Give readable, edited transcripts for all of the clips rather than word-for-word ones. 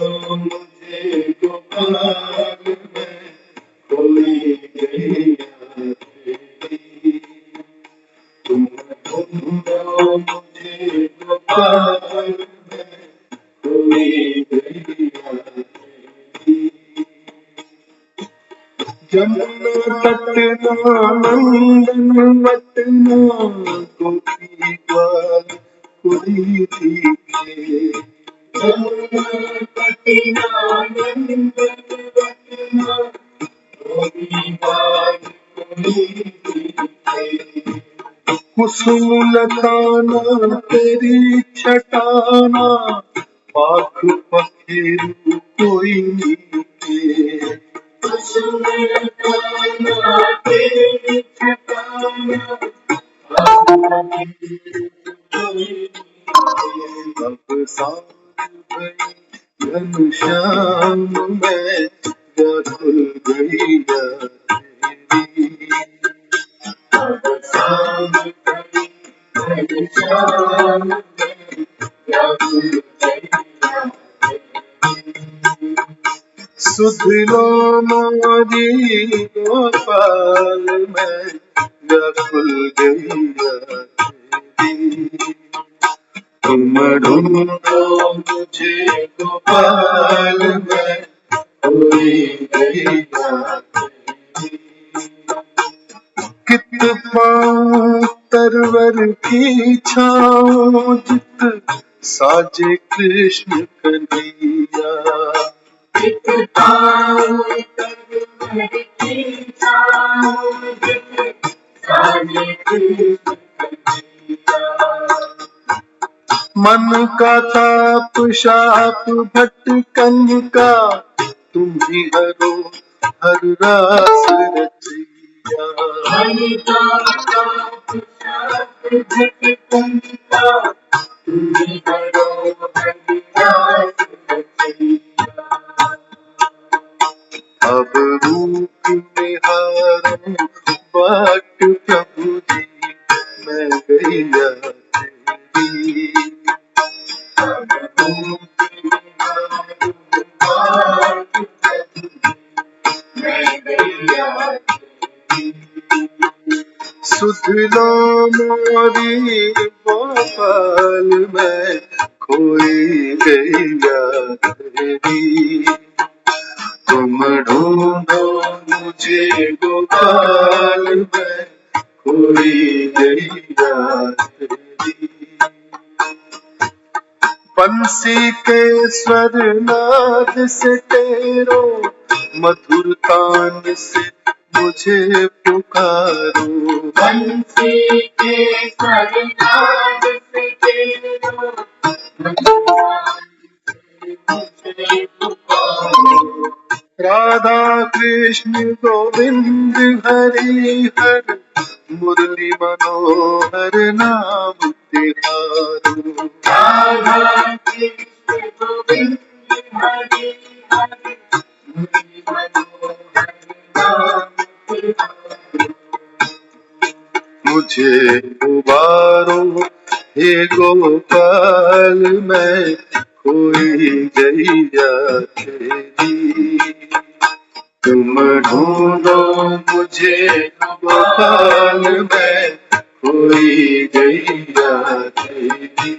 मुझे गोपाल में कोई गैया तेरी। तुम ढूंढो मुझे गोपाल में कोई गैया तेरी। जमुना तटना नंदन वटना गोपी ग्वाल कोई दिखे। जमुना तटना नंदन वटना गोपी ग्वाल कोई दिखे। कुसुम लताना तेरी छटाना पाख पखेरु कोई नीचे। कुसुम लताना तेरी छटाना पाख पखेरु कोई नीचे। अब सांझ भई घनश्याम में व्याकुल गैया तेरी। अब सांझ भई घनश्याम में व्याकुल गैया तेरी। सुधिलो मोरी गोपाल में व्याकुल गैया तेरी। तुम ढूंढो मुझे गोपाल में कोई गैया तेरी। कित पाऊं तरवर की छाँव जित साजे कृष्ण कन्हैया। कित पाऊं तरवर की छाँव जित साजे कृष्ण कन्हैया। मन का ताप शाप भटकन का तुम ही हरो हर रास रचैया। मन का ताप शाप भटकन का तुम ही हरो हर रास रचैया। अब रूप निहारूं बाट प्रभु जी मैं गैया तेरी। अब रूप निहारूं बाट प्रभु जी मैं गैया तेरी। सुध लो मोरी गोपाल में खोई गैया तेरी। तुम ढूंढो मुझे गोपाल में कोई गैया तेरी। बंसी के स्वर नाद से टेरो मधुर तान से मुझे पुकारो। बंसी के स्वर नाद से टेरो मधुर तान से मुझे पुकारो। राधा कृष्ण गोविंद हरि हर मुरली मनोहर नाम तिहारो। राधा कृष्ण गोविंद हरि हर मुरली मनोहर नाम तिहारो। मुझे उबारो हे गोपाल मैं कोई गैया तेरी। तुम ढूंढो मुझे गोपाल में कोई गैया तेरी।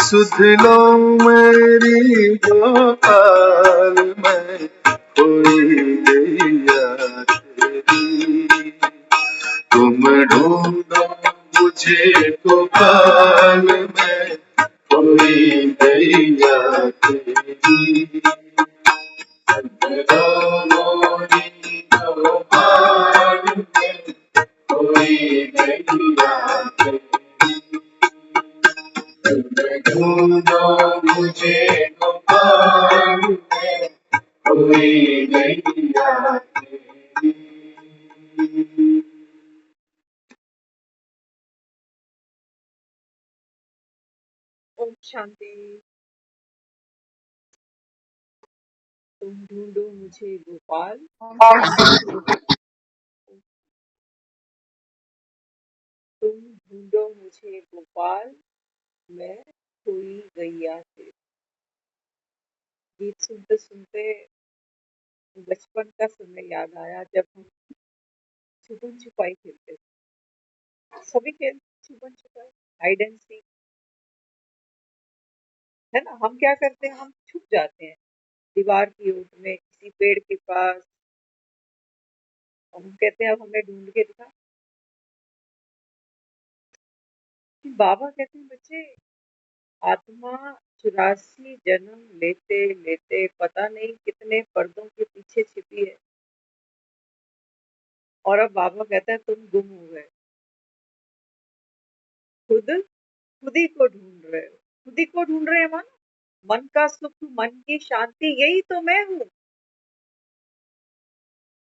सुध लो मेरी गोपाल में कोई गैया तेरी। तुम ढूंढो मुझे गोपाल में कोई गैया तेरी। मोरी गोपाल में कोई गैया तेरी। ढूंढो मुझे गोपाल में कोई गैया तेरी। ओम शांति। तुम ढूंढो मुझे गोपाल। तुम ढूंढो मुझे गोपाल मैं खोई गैया तेरी। गीत सुनते सुनते बचपन का समय याद आया जब हम छुपन छुपाई खेलते थे। सभी खेल छुपन छुपाई, हाइड एंड सीक, है ना। हम क्या करते हैं, हम छुप जाते हैं दीवार की ओट में, किसी पेड़ के पास, और हम कहते हैं अब हमें ढूंढ के दिखा। बाबा कहते हैं बच्चे, आत्मा 84 जन्म लेते लेते पता नहीं कितने पर्दों के पीछे छिपी है, और अब बाबा कहता है तुम गुम हो गए, खुद खुद ही को ढूंढ रहे हो। खुद ही को ढूंढ रहे हैं मन का सुख, मन की शांति, यही तो मैं हूँ।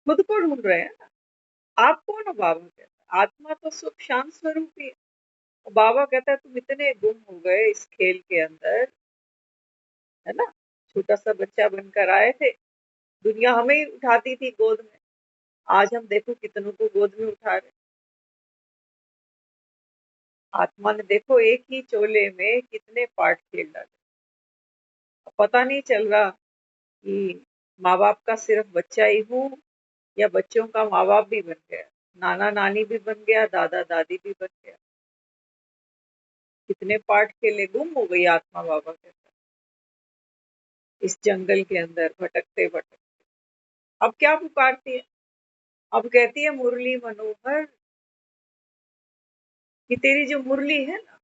खुद को ढूंढ रहे हैं ना। आप कौन हो? बाबा कहता है आत्मा तो सुख शांत स्वरूप ही है। और बाबा कहता है तुम इतने गुम हो गए इस खेल के अंदर, है ना। छोटा सा बच्चा बनकर आए थे, दुनिया हमें ही उठाती थी गोद में। आज हम देखो कितनों को गोद में उठा रहे। आत्मा ने देखो एक ही चोले में कितने पार्ट खेल डाले। पता नहीं चल रहा कि माँ बाप का सिर्फ बच्चा ही हूँ, या बच्चों का माँ बाप भी बन गया, नाना नानी भी बन गया, दादा दादी भी बन गया। कितने पार्ट खेले, गुम हो गई आत्मा, बाबा कहता है इस जंगल के अंदर भटकते भटकते। अब क्या पुकारती है? अब कहती है मुरली मनोहर, कि तेरी जो मुरली है ना,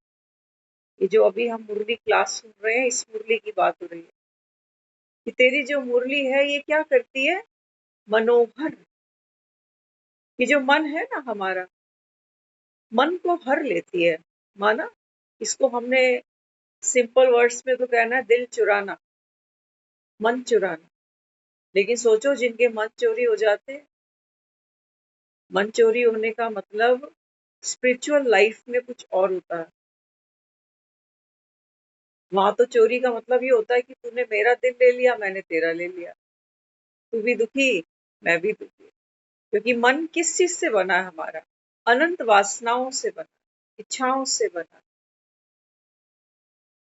ये जो अभी हम मुरली क्लास सुन रहे हैं, इस मुरली की बात हो रही है, कि तेरी जो मुरली है ये क्या करती है? मनोहर, ये जो मन है ना हमारा, मन को हर लेती है। माना इसको हमने सिंपल वर्ड्स में तो कहना है दिल चुराना, मन चुराना। लेकिन सोचो जिनके मन चोरी हो जाते हैं, मन चोरी होने का मतलब स्पिरिचुअल लाइफ में कुछ और होता है। वहां तो चोरी का मतलब ये होता है कि तूने मेरा दिल ले लिया, मैंने तेरा ले लिया, तू भी दुखी, मैं भी दुखी। क्योंकि मन किस चीज से बना है हमारा? अनंत वासनाओं से बना, इच्छाओं से बना।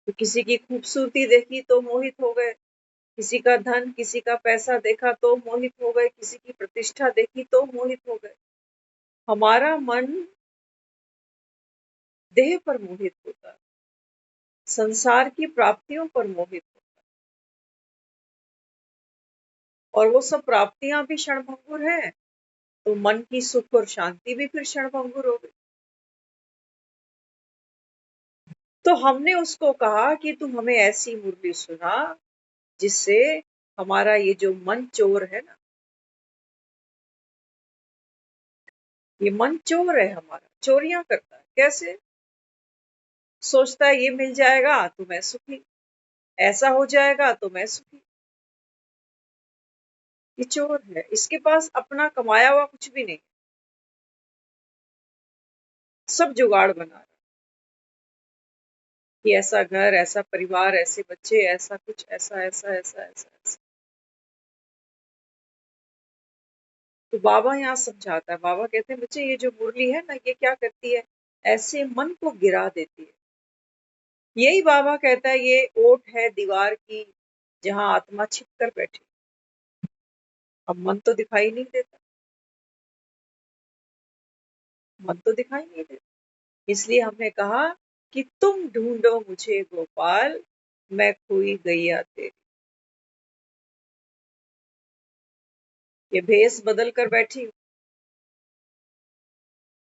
तो किसी की खूबसूरती देखी तो मोहित हो गए, किसी का धन, किसी का पैसा देखा तो मोहित हो गए, किसी की प्रतिष्ठा देखी तो मोहित हो गए। हमारा मन देह पर मोहित होता है, संसार की प्राप्तियों पर मोहित होता है, और वो सब प्राप्तियां भी क्षणभंगुर है, तो मन की सुख और शांति भी फिर क्षणभंगुर हो गई। तो हमने उसको कहा कि तुम हमें ऐसी मुरली सुना जिससे हमारा ये जो मन चोर है ना, ये मन चोर है हमारा, चोरियां करता है। कैसे? सोचता है ये मिल जाएगा तो मैं सुखी, ऐसा हो जाएगा तो मैं सुखी। ये चोर है, इसके पास अपना कमाया हुआ कुछ भी नहीं, सब जुगाड़ बना रहा है कि ऐसा घर, ऐसा परिवार, ऐसे बच्चे, ऐसा कुछ, ऐसा ऐसा ऐसा ऐसा ऐसा। तो बाबा यहाँ समझाता है, बाबा कहते हैं बच्चे ये जो मुरली है ना, ये क्या करती है? ऐसे मन को गिरा देती है। यही बाबा कहता है ये ओट है दीवार की, जहां आत्मा छिप कर बैठी। अब मन तो दिखाई नहीं देता, मन तो दिखाई नहीं देता। इसलिए हमने कहा कि तुम ढूंढो मुझे गोपाल, मैं खोई गैया तेरी। ये भेष बदल कर बैठी हूँ।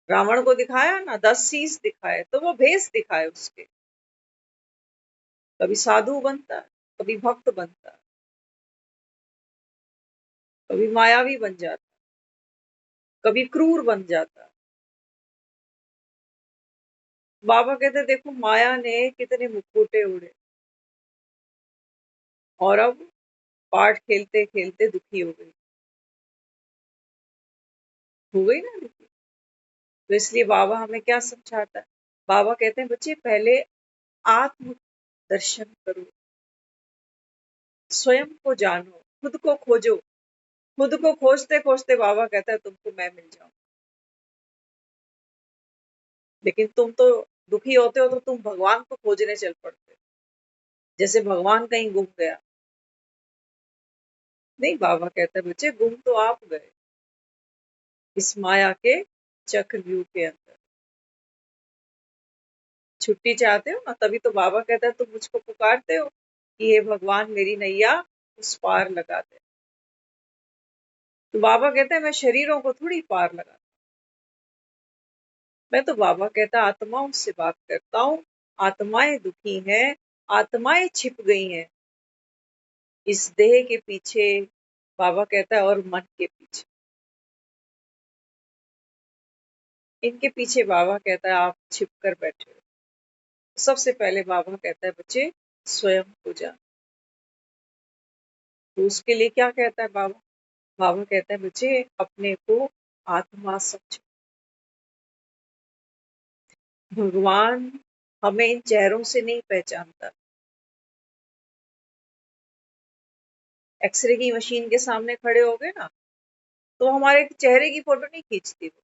रावण को दिखाया ना 10 शीश दिखाए, तो वो भेष दिखाए उसके। कभी साधु बनता है, कभी भक्त बनता है, कभी मायावी बन जाता, कभी क्रूर बन जाता। बाबा कहते देखो माया ने कितने मुखौटे उड़े, और अब पाठ खेलते खेलते दुखी हो गई ना दुखी। तो इसलिए बाबा हमें क्या समझाता है? बाबा कहते हैं बच्चे पहले आत्म दर्शन करो, स्वयं को जानो, खुद को खोजो। खुद को खोजते खोजते बाबा कहता है तुमको मैं मिल जाऊं। लेकिन तुम तो दुखी होते हो तो तुम भगवान को खोजने चल पड़ते हो, जैसे भगवान कहीं गुम गया। नहीं, बाबा कहता है बच्चे गुम तो आप गए इस माया के चक्रव्यूह के अंदर। छुट्टी चाहते हो ना, तभी तो बाबा कहता है तुम मुझको पुकारते हो कि हे भगवान मेरी नैया उस पार लगा दे। तो बाबा कहता है मैं शरीरों को थोड़ी पार लगा, मैं तो बाबा कहता है आत्माओं से बात करता हूँ। आत्माएं दुखी हैं, आत्माएं छिप गई हैं इस देह के पीछे, बाबा कहता है, और मन के पीछे। इनके पीछे बाबा कहता है आप छिप कर बैठे हो। सबसे पहले बाबा कहता है बच्चे स्वयं को जान। तो उसके लिए क्या कहता है बाबा? बाबा कहता है बच्चे अपने को आत्मा समझो। भगवान हमें इन चेहरों से नहीं पहचानता। एक्सरे की मशीन के सामने खड़े हो गए ना, तो हमारे चेहरे की फोटो नहीं खींचती वो।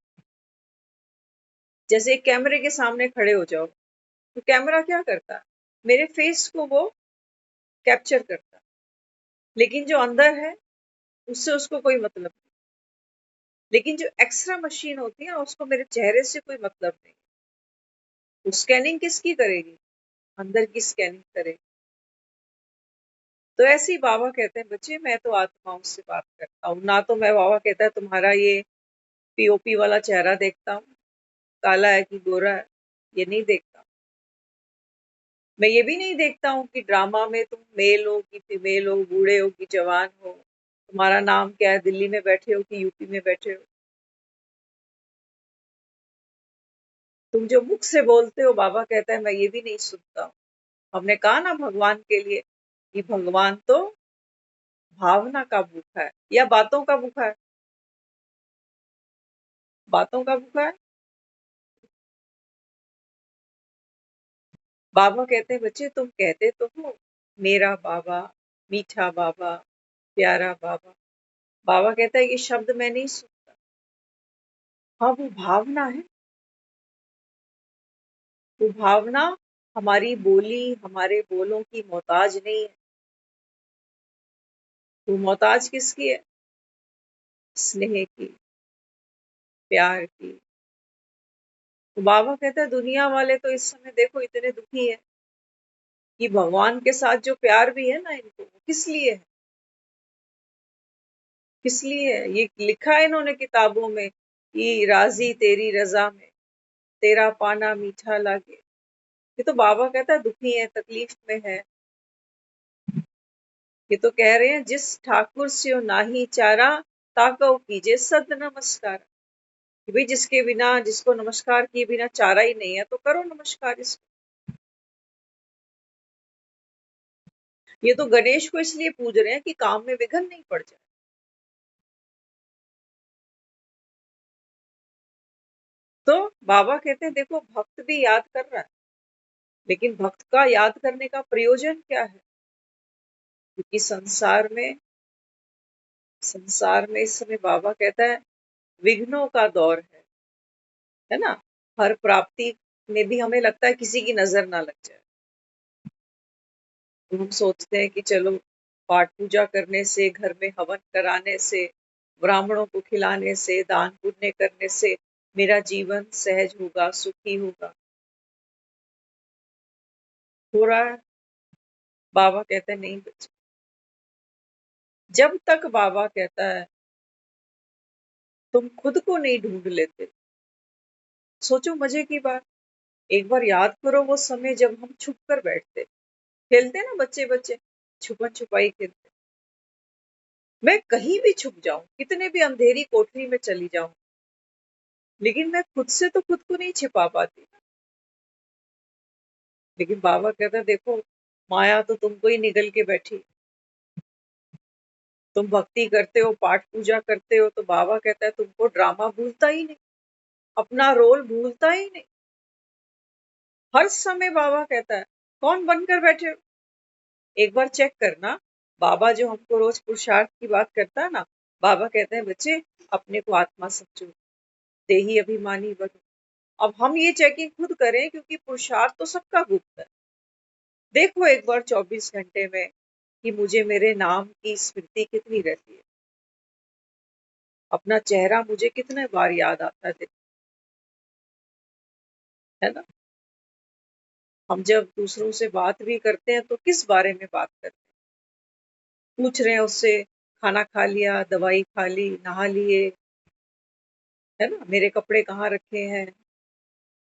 जैसे एक कैमरे के सामने खड़े हो जाओ, तो कैमरा क्या करता है? मेरे फेस को वो कैप्चर करता है, लेकिन जो अंदर है उससे उसको कोई मतलब नहीं। लेकिन जो एक्सरे मशीन होती है उसको मेरे चेहरे से कोई मतलब नहीं। वो स्कैनिंग किसकी करेगी? अंदर की स्कैनिंग करेगी। तो ऐसे ही बाबा कहते हैं बच्चे मैं तो आत्माओं से बात करता हूँ ना। तो मैं, बाबा कहता है, तुम्हारा ये पीओपी वाला चेहरा देखता हूँ, काला है कि गोरा है, ये नहीं देखता। मैं ये भी नहीं देखता हूँ कि ड्रामा में तुम मेल हो कि फीमेल हो, बूढ़े हो कि जवान हो, तुम्हारा नाम क्या है, दिल्ली में बैठे हो कि यूपी में बैठे हो। तुम जो मुख से बोलते हो, बाबा कहता है मैं ये भी नहीं सुनता हूँ। हमने कहा ना भगवान के लिए कि भगवान तो भावना का भूखा है या बातों का भूखा है? बातों का भूखा है। बाबा कहते हैं बच्चे तुम कहते तो हो मेरा बाबा, मीठा बाबा, प्यारा बाबा। बाबा कहता है ये शब्द मैं नहीं सुनता। हाँ, वो भावना है। वो भावना हमारी बोली, हमारे बोलों की मोहताज नहीं है। वो मोहताज किसकी है? स्नेह की, प्यार की। तो बाबा कहता है दुनिया वाले तो इस समय देखो इतने दुखी है कि भगवान के साथ जो प्यार भी है ना इनको, वो किस लिए है? किस लिए है? ये लिखा है इन्होंने किताबों में कि राजी तेरी रजा में, तेरा पाना मीठा लागे। ये तो बाबा कहता है दुखी है, तकलीफ में है। ये तो कह रहे हैं जिस ठाकुर से नाही चारा, ताकव कीजिए सद नमस्कार। कि भाई जिसके बिना, जिसको नमस्कार किए बिना चारा ही नहीं है, तो करो नमस्कार इसको। ये तो गणेश को इसलिए पूज रहे हैं कि काम में विघ्न नहीं पड़ जाए। तो बाबा कहते हैं देखो भक्त भी याद कर रहा है, लेकिन भक्त का याद करने का प्रयोजन क्या है? क्योंकि संसार में इस समय बाबा कहता है विघ्नों का दौर है ना। हर प्राप्ति में भी हमें लगता है किसी की नजर ना लग जाए, तो हम सोचते हैं कि चलो पाठ पूजा करने से, घर में हवन कराने से, ब्राह्मणों को खिलाने से, दान पुण्य करने से मेरा जीवन सहज होगा, सुखी होगा। हो रहा है? बाबा कहते हैं नहीं बच्चे। जब तक बाबा कहता है तुम खुद को नहीं ढूंढ लेते। सोचो मजे की बात, एक बार याद करो वो समय जब हम छुप कर बैठते, खेलते ना बच्चे बच्चे, छुपन छुपाई खेलते। मैं कहीं भी छुप जाऊं, कितने भी अंधेरी कोठरी में चली जाऊं, लेकिन मैं खुद से तो खुद को नहीं छिपा पाती। लेकिन बाबा कहता है देखो माया तो तुमको ही निगल के बैठी। तुम भक्ति करते हो, पाठ पूजा करते हो, तो बाबा कहता है तुमको ड्रामा भूलता ही नहीं, अपना रोल भूलता ही नहीं। हर समय बाबा कहता है कौन बनकर बैठे हो? एक बार चेक करना। बाबा जो हमको रोज पुरुषार्थ की बात करता है ना, बाबा कहते हैं बच्चे अपने को आत्मा समझो, देही अभिमानी बनो। अब हम ये चेकिंग खुद करें, क्योंकि पुरुषार्थ तो सबका गुप्त है। देखो एक बार 24 घंटे में कि मुझे मेरे नाम की स्मृति कितनी रहती है, अपना चेहरा मुझे कितने बार याद आता है ना। हम जब दूसरों से बात भी करते हैं तो किस बारे में बात करते हैं, पूछ रहे हैं उससे, खाना खा लिया, दवाई खा ली, नहा लिए, है ना, मेरे कपड़े कहाँ रखे हैं,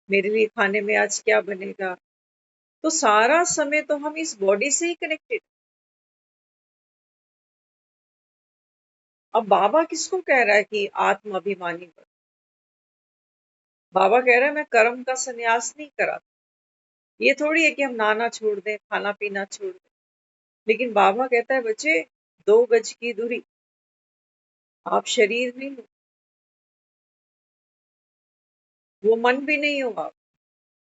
मेरे लिए खाने में आज क्या बनेगा। तो सारा समय तो हम इस बॉडी से ही कनेक्टेड। अब बाबा किसको कह रहा है कि आत्म अभिमानी बन। बाबा कह रहा है मैं कर्म का संन्यास नहीं करा। ये थोड़ी है कि हम नहाना छोड़ दें, खाना पीना छोड़ दें। लेकिन बाबा कहता है बच्चे, 2 गज की दूरी, आप शरीर नहीं हो, वो मन भी नहीं हो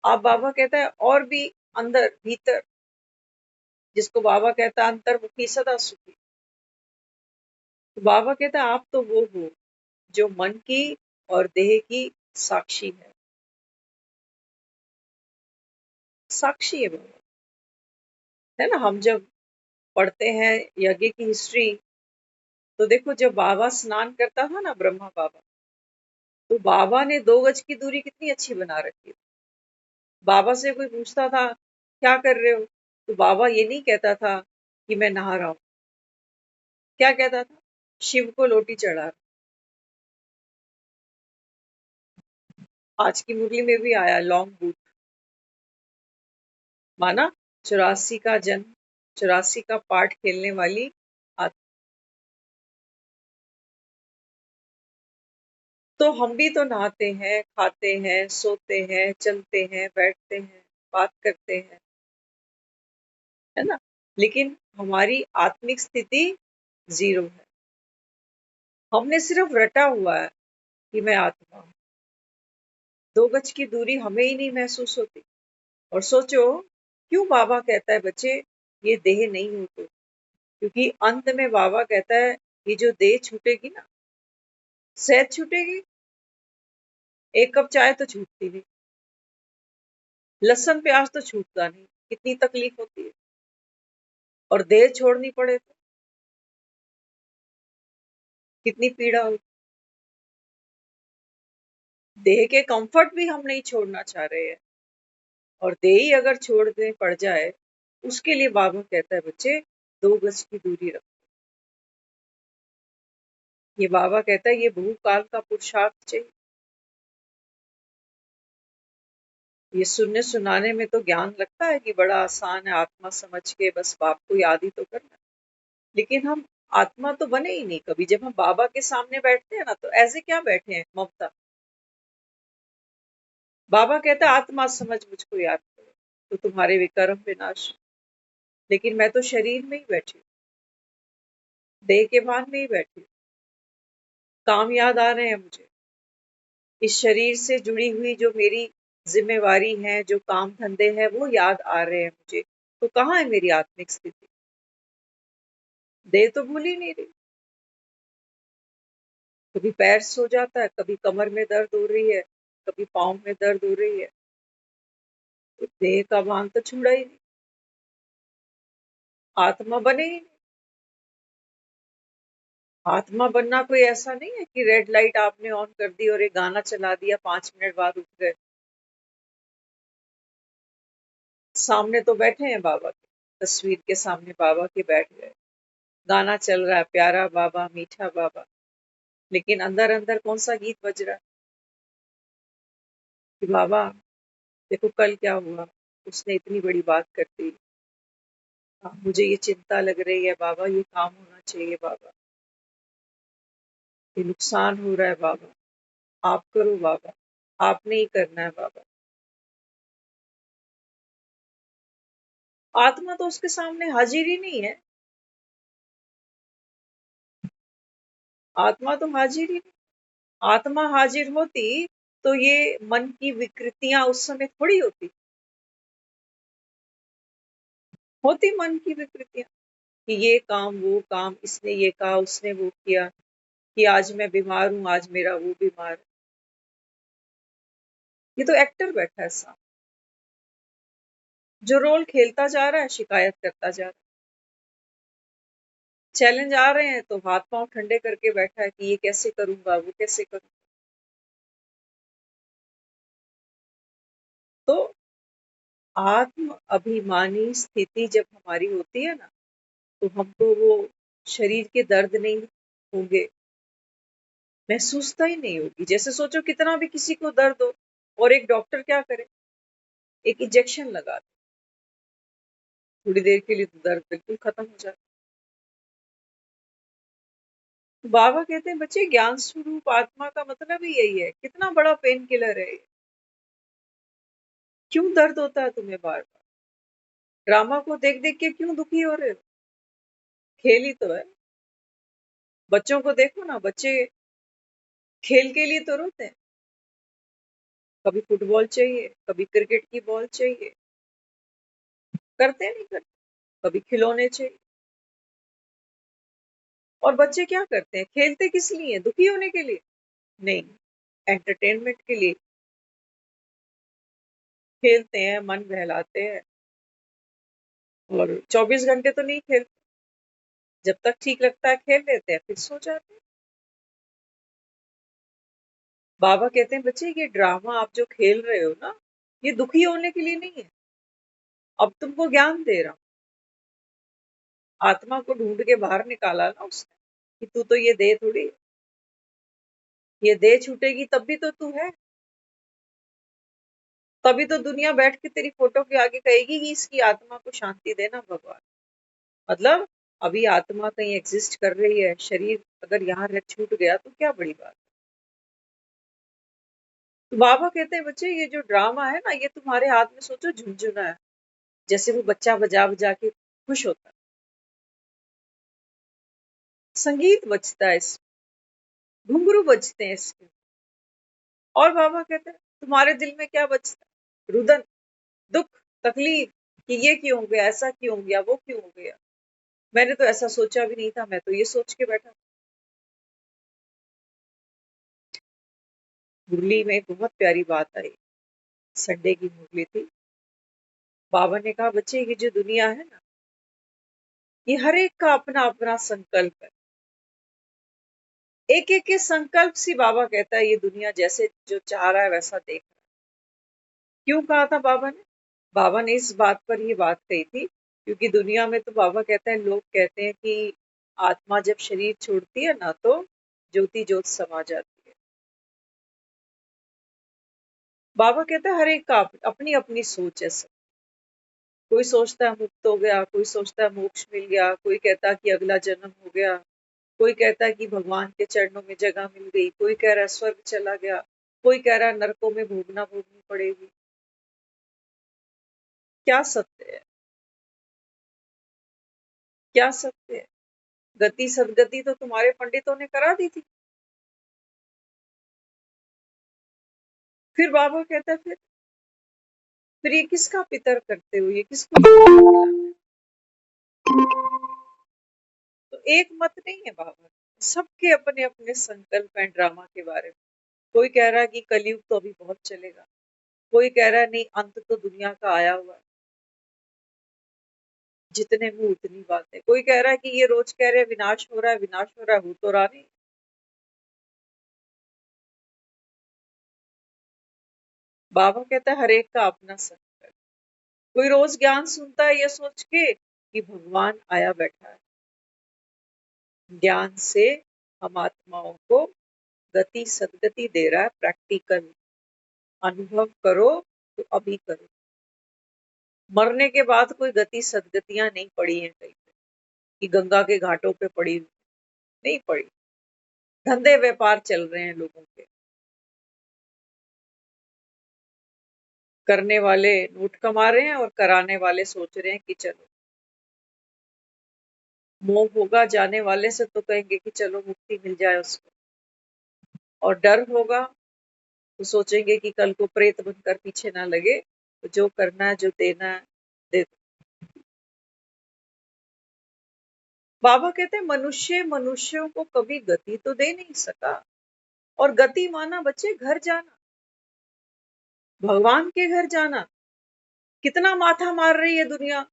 आप बाबा कहता है और भी अंदर भीतर, जिसको बाबा कहता है अंतर्मुखी सदा सुखी। तो बाबा कहता है आप तो वो हो जो मन की और देह की साक्षी है। साक्षी है बाबा, है ना। हम जब पढ़ते हैं यज्ञ की हिस्ट्री, तो देखो जब बाबा स्नान करता था ना, ब्रह्मा बाबा, तो बाबा ने 2 गज की दूरी कितनी अच्छी बना रखी थी। बाबा से कोई पूछता था क्या कर रहे हो, तो बाबा ये नहीं कहता था कि मैं नहा रहा हूं। क्या कहता था? शिव को लोटी चढ़ा रहा। आज की मुरली में भी आया लॉन्ग बूट, माना 84 का जन्म, 84 का पाठ खेलने वाली आत्मा। तो हम भी तो नहाते हैं, खाते हैं, सोते हैं, चलते हैं, बैठते हैं, बात करते हैं, है ना। लेकिन हमारी आत्मिक स्थिति जीरो है। हमने सिर्फ रटा हुआ है कि मैं आत्मा हूं। 2 गज की दूरी हमें ही नहीं महसूस होती। और सोचो क्यों बाबा कहता है बच्चे ये देह नहीं हो तो, क्योंकि अंत में बाबा कहता है ये जो देह छूटेगी ना, सहज छूटेगी। 1 कप चाय तो छूटती नहीं, लहसुन प्याज तो छूटता नहीं, कितनी तकलीफ होती है। और देह छोड़नी पड़े तो कितनी पीड़ा होती। देह के कंफर्ट भी हम नहीं छोड़ना चाह रहे हैं, और देह ही अगर छोड़ने पड़ जाए, उसके लिए बाबा कहता है बच्चे 2 गज की दूरी रखो। ये बाबा कहता है ये बहुकाल का पुरुषार्थ चाहिए। ये सुनने सुनाने में तो ज्ञान लगता है कि बड़ा आसान है, आत्मा समझ के बस बाप को याद ही तो करना है। लेकिन हम आत्मा तो बने ही नहीं कभी। जब हम बाबा के सामने बैठते हैं ना, तो ऐसे क्या बैठे हैं, ममता। बाबा कहता है आत्मा समझ मुझको याद करो तो तुम्हारे विकर्म विनाश। लेकिन मैं तो शरीर में ही बैठी हूँ, देह के भान में ही बैठी हूँ। काम याद आ रहे हैं मुझे, इस शरीर से जुड़ी हुई जो मेरी जिम्मेवारी है, जो काम धंधे हैं, वो याद आ रहे हैं मुझे। तो कहाँ है मेरी आत्मिक स्थिति? देह तो भूल ही नहीं रही। कभी पैर सो जाता है, कभी कमर में दर्द हो रही है, कभी पाँव में दर्द हो रही है। तो देह का भान तो छूड़ा ही नहीं, आत्मा बने ही नहीं। आत्मा बनना कोई ऐसा नहीं है कि रेड लाइट आपने ऑन कर दी और एक गाना चला दिया, 5 मिनट बाद उठ गए। सामने तो बैठे हैं बाबा के, तस्वीर के सामने बाबा के बैठ गए, गाना चल रहा है, प्यारा बाबा मीठा बाबा। लेकिन अंदर अंदर कौन सा गीत बज रहा है कि बाबा देखो कल क्या हुआ, उसने इतनी बड़ी बात कर दी, मुझे ये चिंता लग रही है बाबा, ये काम होना चाहिए बाबा, ये नुकसान हो रहा है बाबा, आप करो बाबा, आपने ही करना है बाबा। आत्मा तो उसके सामने हाजिर ही नहीं है। आत्मा तो हाजिर ही नहीं। आत्मा हाजिर होती तो ये मन की विकृतियां उस समय थोड़ी होती। होती मन की विकृतियां कि ये काम वो काम, इसने ये कहा उसने वो किया, कि आज मैं बीमार हूं, आज मेरा वो बीमार है। ये तो एक्टर बैठा है साहब, जो रोल खेलता जा रहा है, शिकायत करता जा रहा है। चैलेंज आ रहे हैं तो हाथ पांव ठंडे करके बैठा है कि ये कैसे करूंगा, वो कैसे करूंगा। तो आत्म अभिमानी स्थिति जब हमारी होती है ना, तो हमको वो शरीर के दर्द नहीं होंगे, महसूसता ही नहीं होगी। जैसे सोचो कितना भी किसी को दर्द हो और एक डॉक्टर क्या करे, एक इंजेक्शन लगा दे, थोड़ी देर के लिए तो दर्द बिल्कुल खत्म हो जाता। तो बाबा कहते हैं बच्चे, ज्ञान स्वरूप आत्मा का मतलब ही यही है। कितना बड़ा पेन किलर है ये। क्यों दर्द होता है तुम्हें बार बार? ड्रामा को देख देख के क्यों दुखी हो रहे हो? खेल ही तो है। बच्चों को देखो ना, बच्चे खेल के लिए तो रोते हैं। कभी फुटबॉल चाहिए, कभी क्रिकेट की बॉल चाहिए, करते नहीं करते, कभी खिलौने चाहिए। और बच्चे क्या करते हैं? खेलते किस लिए? दुखी होने के लिए? नहीं, एंटरटेनमेंट के लिए खेलते हैं, मन बहलाते हैं। और 24 घंटे तो नहीं खेलते, जब तक ठीक लगता है खेल लेते हैं, फिर सो जाते हैं। बाबा कहते हैं बच्चे, ये ड्रामा आप जो खेल रहे हो ना, ये दुखी होने के लिए नहीं है। अब तुमको ज्ञान दे रहा हूं। आत्मा को ढूंढ के बाहर निकाला ना उसने, कि तू तो ये दे थोड़ी, ये दे छूटेगी तब भी तो तू है। तभी तो दुनिया बैठ के तेरी फोटो के आगे कहेगी कि इसकी आत्मा को शांति देना भगवान। मतलब अभी आत्मा कहीं एग्जिस्ट कर रही है, शरीर अगर यहाँ छूट गया तो क्या बड़ी बात। तो बाबा कहते हैं बच्चे, ये जो ड्रामा है ना, ये तुम्हारे हाथ में सोचो झुनझुना है। जैसे वो बच्चा बजा बजा के खुश होता है, संगीत बजता है इसमें, घुंघरू बजते हैं इसके। और बाबा कहते हैं तुम्हारे दिल में क्या बजता है? रुदन, दुख, तकलीफ, कि ये क्यों हो गया, ऐसा क्यों हो गया, वो क्यों हो गया, मैंने तो ऐसा सोचा भी नहीं था, मैं तो ये सोच के बैठा। मुरली में एक बहुत प्यारी बात आई, संडे की मुरली थी। बाबा ने कहा बच्चे, ये जो दुनिया है ना, ये हर एक का अपना अपना संकल्प है। एक एक के संकल्प से बाबा कहता है ये दुनिया जैसे जो चाह रहा है वैसा देख रहा है। क्यों कहा था बाबा ने? बाबा ने इस बात पर ये बात कही थी क्योंकि दुनिया में तो बाबा कहते हैं, लोग कहते हैं कि आत्मा जब शरीर छोड़ती है ना, तो ज्योति ज्योत समा जाती है। बाबा कहते हैं हर एक का अपनी अपनी सोच है सब। कोई सोचता है मुक्त हो गया, कोई सोचता है मोक्ष मिल गया, कोई कहता है कि अगला जन्म हो गया, कोई कहता है कि भगवान के चरणों में जगह मिल गई, कोई कह रहा है स्वर्ग चला गया, कोई कह रहा है नरकों में भोगनी पड़ेगी। क्या सत्य है? क्या सत्य है? गति सदगति तो तुम्हारे पंडितों ने करा दी थी। फिर बाबा कहता है फिर ये किसका पितर करते हो, ये किसको खिलाना है? तो एक मत नहीं है बाबा, सबके अपने अपने संकल्प हैं ड्रामा के बारे में। कोई कह रहा है कि कलयुग तो अभी बहुत चलेगा, कोई कह रहा है नहीं, अंत तो दुनिया का आया हुआ है, जितने मुंह उतनी बातें। कोई कह रहा है कि ये रोज कह रहे हैं विनाश हो रहा है, विनाश हो रहा है, हो तो रहा नहीं। बाबा कहता है हर एक का अपना संकल्प। कोई रोज ज्ञान सुनता है ये सोच के कि भगवान आया बैठा है। ज्ञान से हम आत्माओं को गति सदगति दे रहा है, प्रैक्टिकल अनुभव करो तो अभी करो। मरने के बाद कोई गति सदगतियां नहीं पड़ी हैं कहीं पे कि गंगा के घाटों पे पड़ी हुई, नहीं पड़ी। धंधे व्यापार चल रहे हैं लोगों के, करने वाले नोट कमा रहे हैं और कराने वाले सोच रहे हैं कि चलो मोह होगा जाने वाले से तो कहेंगे कि चलो मुक्ति मिल जाए उसको, और डर होगा तो सोचेंगे कि कल को प्रेत बनकर पीछे ना लगे, तो जो करना है जो देना है दे दो। बाबा कहते हैं मनुष्य मनुष्यों को कभी गति तो दे नहीं सका। और गति माना बच्चे घर जाना, भगवान के घर जाना। कितना माथा मार रही है दुनिया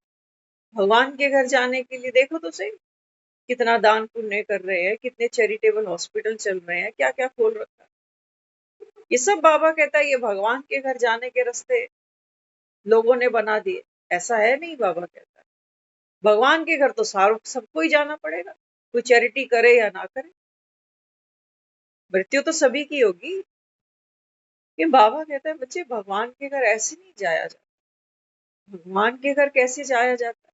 भगवान के घर जाने के लिए, देखो तो सही। कितना दान पुण्य कर रहे हैं, कितने चैरिटेबल हॉस्पिटल चल रहे हैं, क्या क्या खोल रखा है। ये सब बाबा कहता है ये भगवान के घर जाने के रास्ते लोगों ने बना दिए। ऐसा है नहीं, बाबा कहता है भगवान के घर तो सारों सबको ही जाना पड़ेगा, कोई चैरिटी करे या ना करे, मृत्यु तो सभी की होगी। ये बाबा कहता है बच्चे भगवान के घर ऐसे नहीं जाया जाता। भगवान के घर कैसे जाया जाता है?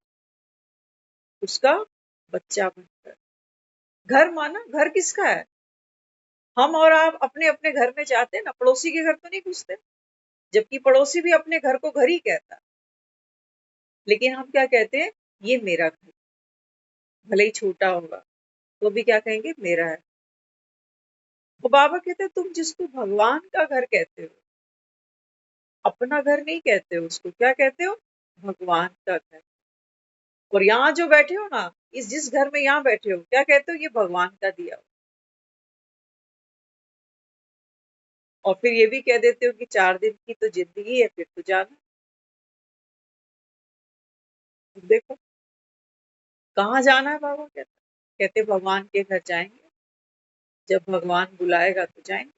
उसका बच्चा बनकर। घर माना घर किसका है? हम और आप अपने अपने घर में जाते हैं ना, पड़ोसी के घर तो नहीं घुसते, जबकि पड़ोसी भी अपने घर को घर ही कहता है। लेकिन हम क्या कहते हैं? ये मेरा घर, भले ही छोटा होगा तो भी क्या कहेंगे? मेरा है। तो बाबा कहते हैं तुम जिसको भगवान का घर कहते हो, अपना घर नहीं कहते हो, उसको क्या कहते हो? भगवान का घर। और यहाँ जो बैठे हो ना, इस जिस घर में यहाँ बैठे हो, क्या कहते हो? ये भगवान का दिया हो। और फिर ये भी कह देते हो कि 4 दिन की तो जिंदगी है, फिर तो जाना। देखो कहाँ जाना है, बाबा कहते भगवान के घर जाएंगे, जब भगवान बुलाएगा तो जाएंगे।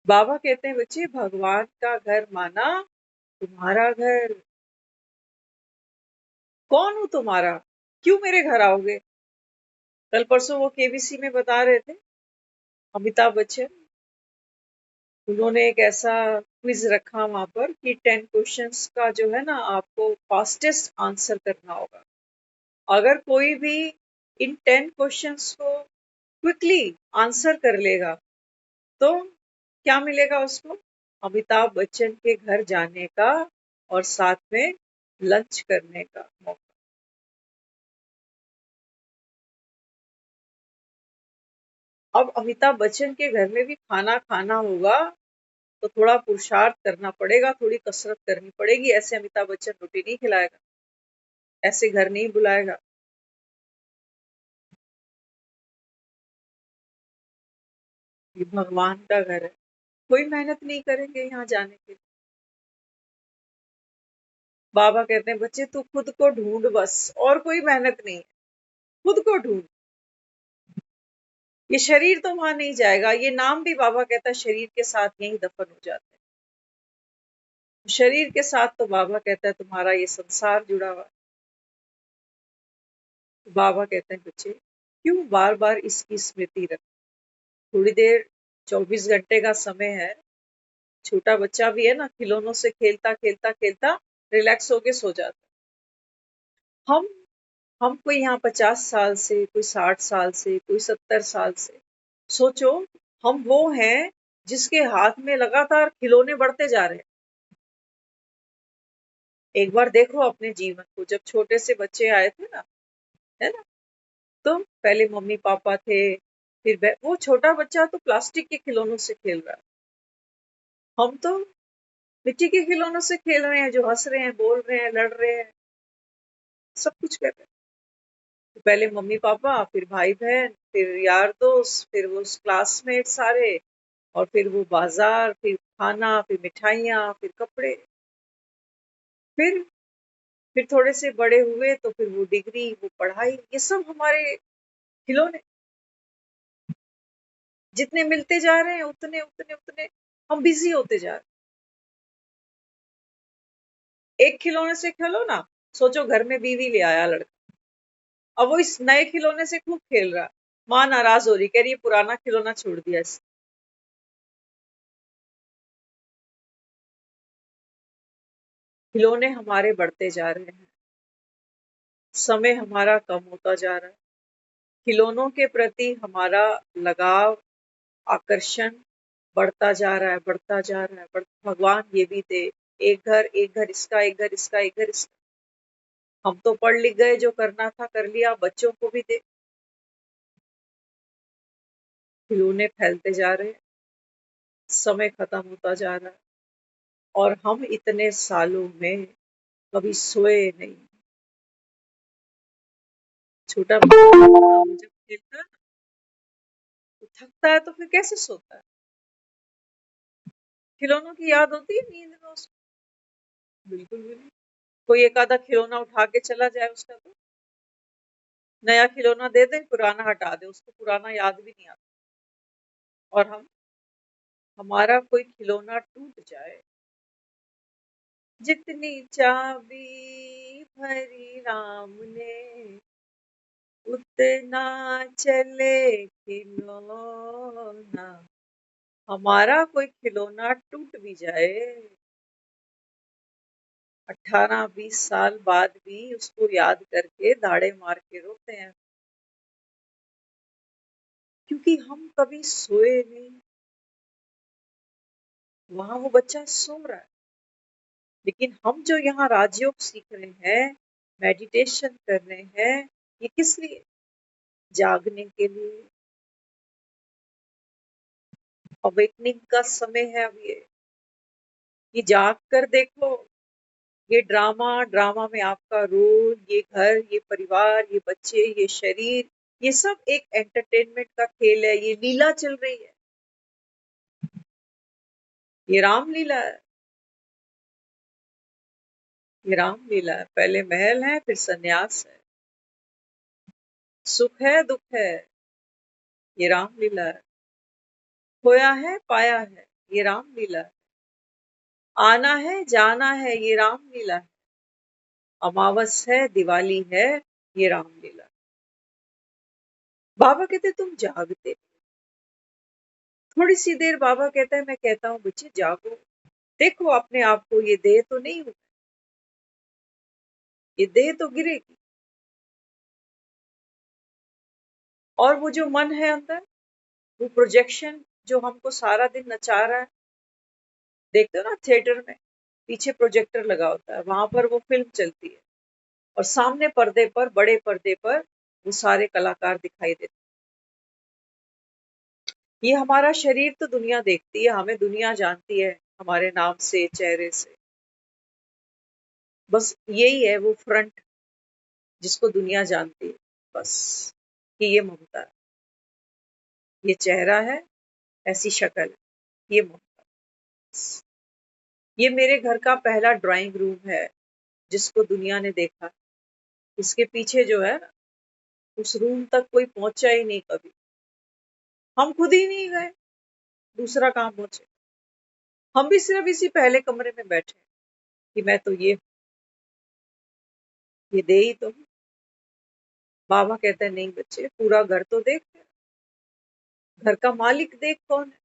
बाबा कहते हैं बच्चे भगवान का घर माना तुम्हारा घर। कौन हूं तुम्हारा? क्यों मेरे घर आओगे? कल परसों वो केबीसी में बता रहे थे अमिताभ बच्चन, उन्होंने एक ऐसा क्विज रखा वहां पर कि 10 क्वेश्चंस का जो है ना, आपको फास्टेस्ट आंसर करना होगा। अगर कोई भी इन 10 क्वेश्चंस को क्विकली आंसर कर लेगा तो क्या मिलेगा उसको? अमिताभ बच्चन के घर जाने का और साथ में लंच करने का मौका। अब अमिताभ बच्चन के घर में भी खाना खाना होगा तो थोड़ा पुरुषार्थ करना पड़ेगा, थोड़ी कसरत करनी पड़ेगी। ऐसे अमिताभ बच्चन रोटी नहीं खिलाएगा, ऐसे घर नहीं बुलाएगा। ये भगवान का घर है, कोई मेहनत नहीं करेंगे यहाँ जाने के लिए। बाबा कहते हैं बच्चे तू खुद को ढूंढ बस, और कोई मेहनत नहीं है, खुद को ढूंढ। ये शरीर तो वहां नहीं जाएगा, ये नाम भी बाबा कहता है शरीर के साथ यही दफन हो जाते हैं। शरीर के साथ तो बाबा कहता है तुम्हारा ये संसार जुड़ा हुआ है। बाबा कहते हैं बच्चे क्यों बार बार इसकी स्मृति रख। थोड़ी देर, 24 घंटे का समय है, छोटा बच्चा भी है ना, खिलौनों से खेलता खेलता खेलता रिलैक्स होके सो जाता है। हम कोई यहाँ 50 साल से, कोई 60 साल से, कोई 70 साल से, सोचो हम वो हैं जिसके हाथ में लगातार खिलौने बढ़ते जा रहे हैं। एक बार देखो अपने जीवन को, जब छोटे से बच्चे आए थे ना, है ना, तो पहले मम्मी पापा थे, फिर वो छोटा बच्चा तो प्लास्टिक के खिलौनों से खेल रहा है, हम तो मिट्टी के खिलौनों से खेल रहे हैं, जो हंस रहे हैं, बोल रहे हैं, लड़ रहे हैं, सब कुछ कर रहे हैं। तो पहले मम्मी पापा, फिर भाई बहन, फिर यार दोस्त, फिर वो क्लासमेट सारे, और फिर वो बाजार, फिर खाना, फिर मिठाइयाँ, फिर कपड़े, फिर फिर थोड़े से बड़े हुए तो फिर वो डिग्री, वो पढ़ाई, ये सब हमारे खिलौने। जितने मिलते जा रहे हैं उतने उतने उतने हम बिजी होते जा रहे हैं। एक खिलौने से खेलो ना, सोचो घर में बीवी ले आया लड़का, अब वो इस नए खिलौने से खूब खेल रहा, माँ नाराज हो रही, कह रही है पुराना खिलौना छोड़ दिया इसने। खिलौने हमारे बढ़ते जा रहे हैं, समय हमारा कम होता जा रहा है, खिलौनों के प्रति हमारा लगाव, आकर्षण बढ़ता जा रहा है, बढ़ता जा रहा है। भगवान ये भी थे, एक घर इसका, एक घर इसका, एक घर इसका। हम तो पढ़ लिख गए, जो करना था कर लिया, बच्चों को भी दे। खिलौने फैलते जा रहे हैं, समय खत्म होता जा रहा है, और हम इतने सालों में कभी सोए नहीं। छोटा बच्चा वो जब खेलता है तो थकता है, तो फिर कैसे सोता है? खिलौनों की याद होती है नींद में उसको? बिल्कुल भी नहीं। कोई एक आधा खिलौना उठा के चला जाए उसका तो नया खिलौना दे दें, पुराना हटा दें, उसको पुराना याद भी नहीं आता। और हमारा कोई खिलौना टूट जाए, जितनी चाबी भरी राम ने, उतना चले खिलौना। हमारा कोई खिलौना टूट भी जाए, 18-20 साल बाद भी उसको याद करके दाड़े मार के रोते हैं, क्योंकि हम कभी सोए नहीं। वहां वो बच्चा सो रहा है, लेकिन हम जो यहाँ राजयोग सीख रहे हैं, मेडिटेशन कर रहे हैं, ये किस लिए? जागने के लिए। अवेकनिंग का समय है अब ये जाग कर देखो। ये ड्रामा में आपका रोल, ये घर, ये परिवार, ये बच्चे, ये शरीर, ये सब एक एंटरटेनमेंट का खेल है। ये लीला चल रही है, ये रामलीला है। ये रामलीला है, पहले महल है, फिर सन्यास है, सुख है, दुख है, ये रामलीला है। खोया है, पाया है, ये रामलीला है। आना है, जाना है, ये रामलीला है। अमावस है, दिवाली है, ये रामलीला। बाबा कहते तुम जागते। थोड़ी सी देर बाबा कहता है, मैं कहता हूँ बच्चे जागो, देखो अपने आप को, ये देह तो नहीं हो, ये देह तो गिरेगी। और वो जो मन है अंदर, वो प्रोजेक्शन जो हमको सारा दिन नचा रहा है, देखते हो ना थिएटर में पीछे प्रोजेक्टर लगा होता है, वहां पर वो फिल्म चलती है और सामने पर्दे पर, बड़े पर्दे पर वो सारे कलाकार दिखाई देते हैं। ये हमारा शरीर तो दुनिया देखती है, हमें दुनिया जानती है हमारे नाम से, चेहरे से। बस यही है वो फ्रंट जिसको दुनिया जानती है, बस कि ये ममता है, ये चेहरा है, ऐसी शक्ल है, ये ममता। ये मेरे घर का पहला ड्राइंग रूम है जिसको दुनिया ने देखा। इसके पीछे जो है, उस रूम तक कोई पहुंचा ही नहीं कभी, हम खुद ही नहीं गए, दूसरा कहाँ पहुंचे। हम भी सिर्फ इसी पहले कमरे में बैठे कि मैं तो ये दे ही तो हूँ। बाबा कहते हैं नहीं बच्चे, पूरा घर तो देख, घर का मालिक देख कौन है।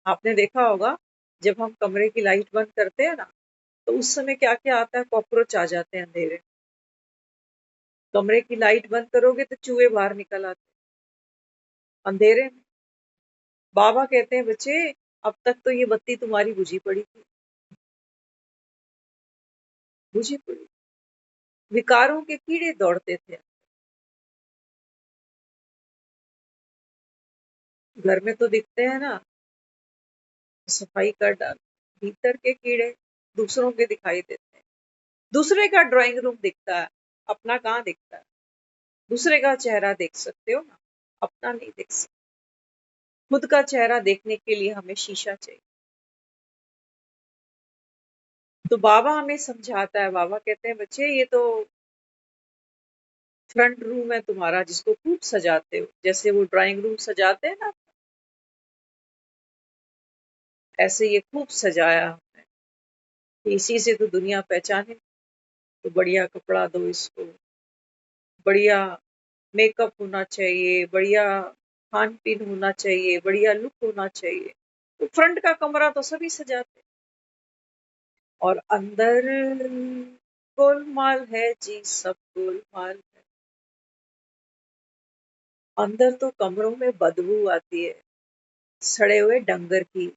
आपने देखा होगा जब हम कमरे की लाइट बंद करते हैं ना, तो उस समय क्या क्या आता है, कॉकरोच आ जाते हैं अंधेरे। कमरे की लाइट बंद करोगे तो चूहे बाहर निकल आते हैं अंधेरे में। बाबा कहते हैं बच्चे, अब तक तो ये बत्ती तुम्हारी बुझी पड़ी थी, बुझी पड़ी। विकारों के कीड़े दौड़ते थे। घर में तो दिखते हैं ना, सफाई कर डाल, भीतर के कीड़े दूसरों के दिखाई देते हैं। दूसरे का ड्राइंग रूम दिखता है, अपना कहाँ दिखता है। दूसरे का चेहरा देख सकते हो ना, अपना नहीं देख सकते। खुद का चेहरा देखने के लिए हमें शीशा चाहिए। तो बाबा हमें समझाता है, बाबा कहते हैं बच्चे ये तो फ्रंट रूम है तुम्हारा, जिसको खूब सजाते हो, जैसे वो ड्राइंग रूम सजाते हैं ना, ऐसे ये खूब सजाया हमने। तो इसी से तो दुनिया पहचाने। तो बढ़िया कपड़ा दो इसको, बढ़िया मेकअप होना चाहिए, बढ़िया खान पीन होना चाहिए, बढ़िया लुक होना चाहिए। तो फ्रंट का कमरा तो सभी सजाते, और अंदर गोलमाल है जी, सब गोलमाल है। अंदर तो कमरों में बदबू आती है, सड़े हुए डंगर की।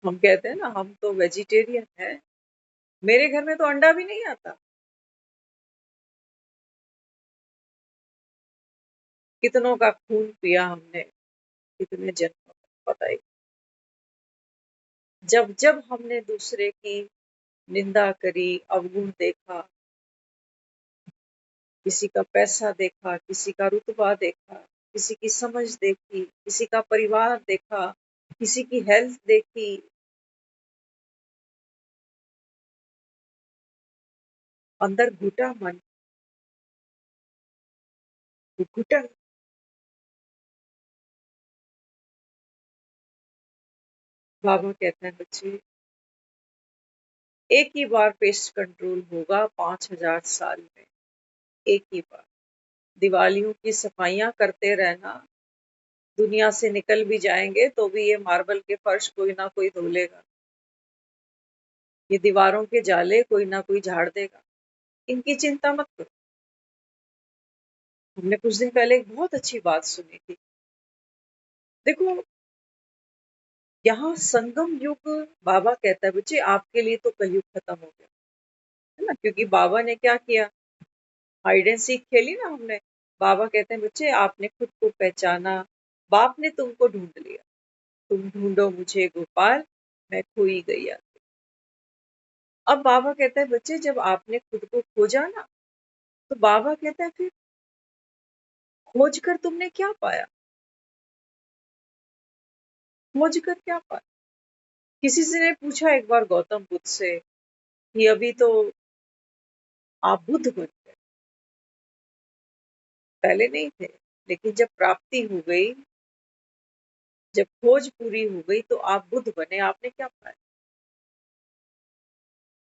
हम कहते हैं ना हम तो वेजिटेरियन है, मेरे घर में तो अंडा भी नहीं आता। कितनों का खून पिया हमने, कितने जन्मों का पता ही। जब जब हमने दूसरे की निंदा करी, अवगुण देखा, किसी का पैसा देखा, किसी का रुतबा देखा, किसी की समझ देखी, किसी का परिवार देखा, किसी की हेल्थ देखी, अंदर घुटा मन, वो घुटा। बाबा कहते हैं बच्चे, एक ही बार पेस्ट कंट्रोल होगा 5,000 साल में, एक ही बार। दिवालियों की सफाइयां करते रहना, दुनिया से निकल भी जाएंगे तो भी ये मार्बल के फर्श कोई ना कोई धो लेगा, ये दीवारों के जाले कोई ना कोई झाड़ देगा, इनकी चिंता मत करो। हमने कुछ दिन पहले एक बहुत अच्छी बात सुनी थी। देखो, यहाँ संगम युग, बाबा कहता है बच्चे आपके लिए तो कलयुग खत्म हो गया, है ना, क्योंकि बाबा ने क्या किया, हाइड एंड सीक खेली ना हमने। बाबा कहते हैं बच्चे आपने खुद को पहचाना, बाप ने तुमको ढूंढ लिया, तुम ढूंढो मुझे गोपाल, मैं खोई गैया। अब बाबा कहते हैं बच्चे जब आपने खुद को खोजा ना, तो बाबा कहता है फिर खोज कर तुमने क्या पाया, खोज कर क्या पाया। किसी से ने पूछा एक बार गौतम बुद्ध से कि अभी तो आप बुद्ध बन गए, पहले नहीं थे, लेकिन जब प्राप्ति हो गई, जब खोज पूरी हो गई तो आप बुद्ध बने, आपने क्या पाया।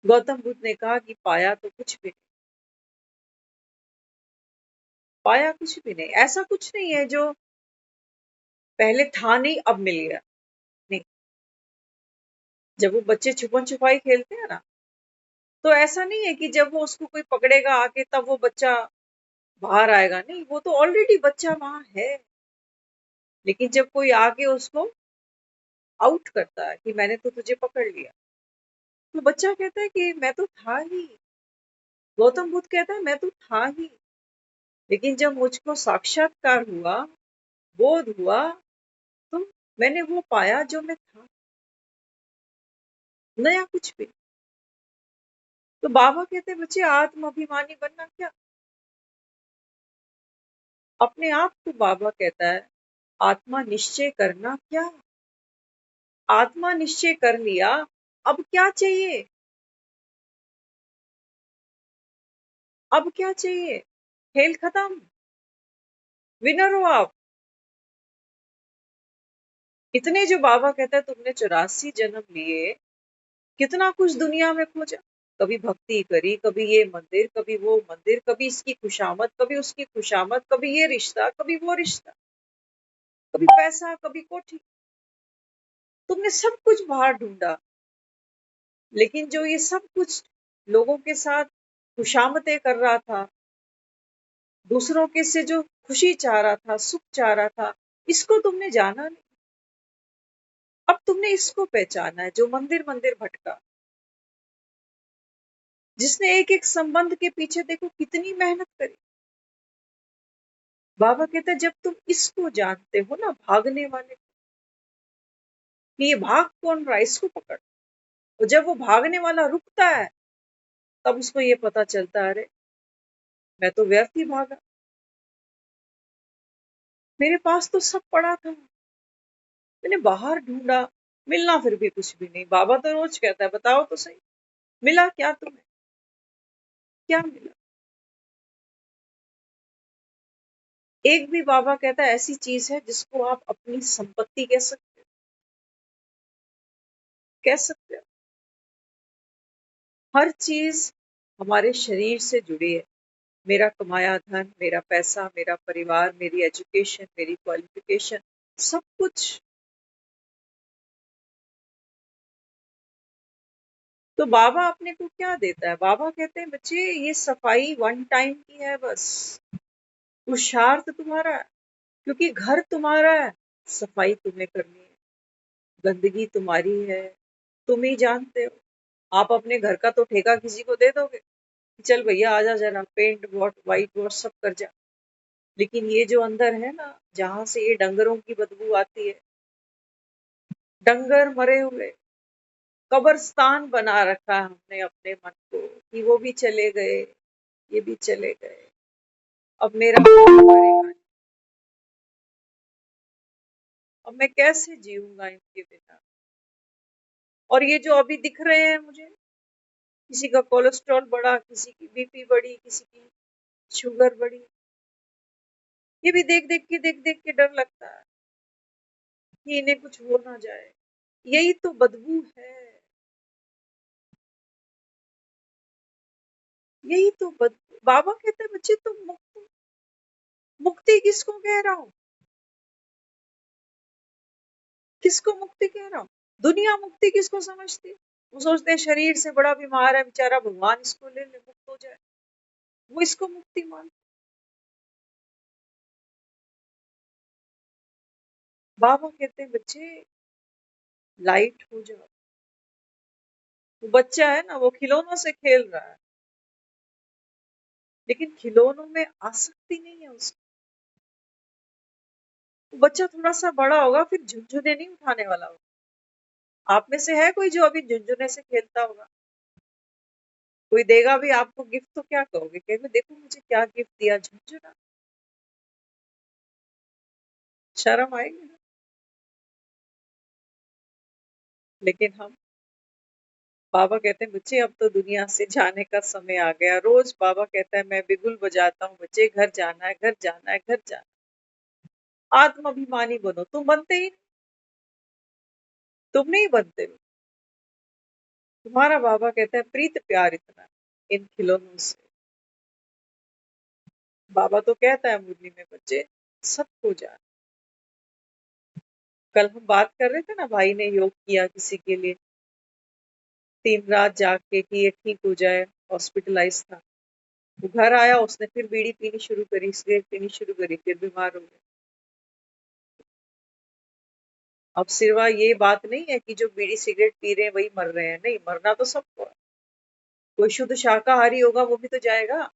गौतम बुद्ध ने कहा कि पाया तो कुछ भी नहीं, पाया कुछ भी नहीं, ऐसा कुछ नहीं है जो पहले था नहीं अब मिल गया, नहीं। जब वो बच्चे छुपन छुपाई खेलते हैं ना, तो ऐसा नहीं है कि जब वो उसको कोई पकड़ेगा आके तब वो बच्चा बाहर आएगा, नहीं, वो तो ऑलरेडी बच्चा वहां है। लेकिन जब कोई आके उसको आउट करता है कि मैंने तो तुझे पकड़ लिया, तो बच्चा कहता है कि मैं तो था ही, गौतम बुद्ध कहता है मैं तो था ही। लेकिन जब मुझको साक्षात्कार हुआ, बोध हुआ, तो मैंने वो पाया जो मैं था, नया कुछ भी। तो बाबा कहते हैं बच्चे आत्म अभिमानी बनना क्या, अपने आप को बाबा कहता है आत्मा निश्चय करना क्या, आत्मा निश्चय कर लिया, अब क्या चाहिए, अब क्या चाहिए, खेल खत्म, विनर हो आप। इतने जो बाबा कहता है तुमने 84 जन्म लिए, कितना कुछ दुनिया में खोजा, कभी भक्ति करी, कभी ये मंदिर, कभी वो मंदिर, कभी इसकी खुशामद, कभी उसकी खुशामद, कभी ये रिश्ता, कभी वो रिश्ता, कभी पैसा, कभी कोठी, तुमने सब कुछ बाहर ढूंढा। लेकिन जो ये सब कुछ लोगों के साथ खुशामतें कर रहा था, दूसरों के से जो खुशी चाह रहा था, सुख चाह रहा था, इसको तुमने जाना नहीं। अब तुमने इसको पहचाना है जो मंदिर मंदिर भटका, जिसने एक एक संबंध के पीछे देखो कितनी मेहनत करी। बाबा कहते हैं जब तुम इसको जानते हो ना, भागने वाले कि ये भाग कौन रहा है, इसको पकड़। और जब वो भागने वाला रुकता है, तब उसको ये पता चलता है अरे मैं तो व्यर्थ ही भागा, मेरे पास तो सब पड़ा था, मैंने बाहर ढूंढा, मिलना फिर भी कुछ भी नहीं। बाबा तो रोज कहता है बताओ तो सही, मिला क्या तुम्हें, क्या मिला। एक भी बाबा कहता है ऐसी चीज है जिसको आप अपनी संपत्ति कह सकते हो, कह सकते हो। हर चीज हमारे शरीर से जुड़ी है, मेरा कमाया धन, मेरा पैसा, मेरा परिवार, मेरी एजुकेशन, मेरी क्वालिफिकेशन, सब कुछ। तो बाबा अपने को क्या देता है, बाबा कहते हैं बच्चे ये सफाई वन टाइम की है बस, पुरुषार्थ तुम्हारा है, क्योंकि घर तुम्हारा है, सफाई तुम्हें करनी है, गंदगी तुम्हारी है, तुम ही जानते हो। आप अपने घर का तो ठेका किसी को दे दोगे कि चल भैया आजा जरा पेंट वॉट वाइट वॉश सब कर जा, लेकिन ये जो अंदर है ना, जहां से ये डंगरों की बदबू आती है, डंगर मरे हुए, कब्रिस्तान बना रखा है हमने अपने मन को कि वो भी चले गए, ये भी चले गए, अब मेरा कौन करेगा, अब मैं कैसे जीऊंगा इनके बिना। और ये जो अभी दिख रहे हैं मुझे, किसी का कोलेस्ट्रॉल बढ़ा, किसी की बीपी बढ़ी, किसी की शुगर बढ़ी। ये भी देख देख के डर लगता है कि इन्हें कुछ हो ना जाए। यही तो बदबू है, यही तो बदबू। बाबा कहते हैं बच्चे तुम मुक्ति किसको कह रहा हूं, किसको मुक्ति कह रहा हूं? दुनिया मुक्ति किसको समझती है? वो सोचते हैं शरीर से बड़ा बीमार है बेचारा, भगवान इसको ले ले मुक्त हो जाए, वो इसको मुक्ति मानते। बाबा कहते हैं बच्चे लाइट हो जाओ। वो बच्चा है ना, वो खिलौनों से खेल रहा है, लेकिन खिलौनों में आसक्ति नहीं है उसको। वो बच्चा थोड़ा सा बड़ा होगा फिर झुनझुने नहीं उठाने वाला होगा। आप में से है कोई जो अभी झुनझुने से खेलता होगा? कोई देगा भी आपको गिफ्ट तो क्या कहोगे? कहोगे देखो मुझे क्या गिफ्ट दिया, झुनझुना। शर्म आएगी ना। लेकिन हम, बाबा कहते हैं बच्चे अब तो दुनिया से जाने का समय आ गया। रोज बाबा कहता है मैं बिगुल बजाता हूँ, बच्चे घर जाना है, घर जाना है, घर जाना है। आत्माभिमानी बनो। तुम बनते ही नहीं, तुम नहीं बनते हो। तुम्हारा बाबा कहता है प्रीत प्यार इतना इन खिलौनों से। बाबा तो कहता है मुरली में बच्चे सबको जान। कल हम बात कर रहे थे ना, भाई ने योग किया किसी के लिए, 3 रात जाग के कि ये ठीक हो जाए, हॉस्पिटलाइज था। वो घर आया, उसने फिर बीड़ी पीनी शुरू करी, सिगरेट पीनी शुरू करी, फिर बीमार हो गया। अब सिर्फ ये बात नहीं है कि जो बीड़ी सिगरेट पी रहे हैं वही मर रहे हैं, नहीं, मरना तो सबको है। कोई शुद्ध शाकाहारी होगा वो भी तो जाएगा।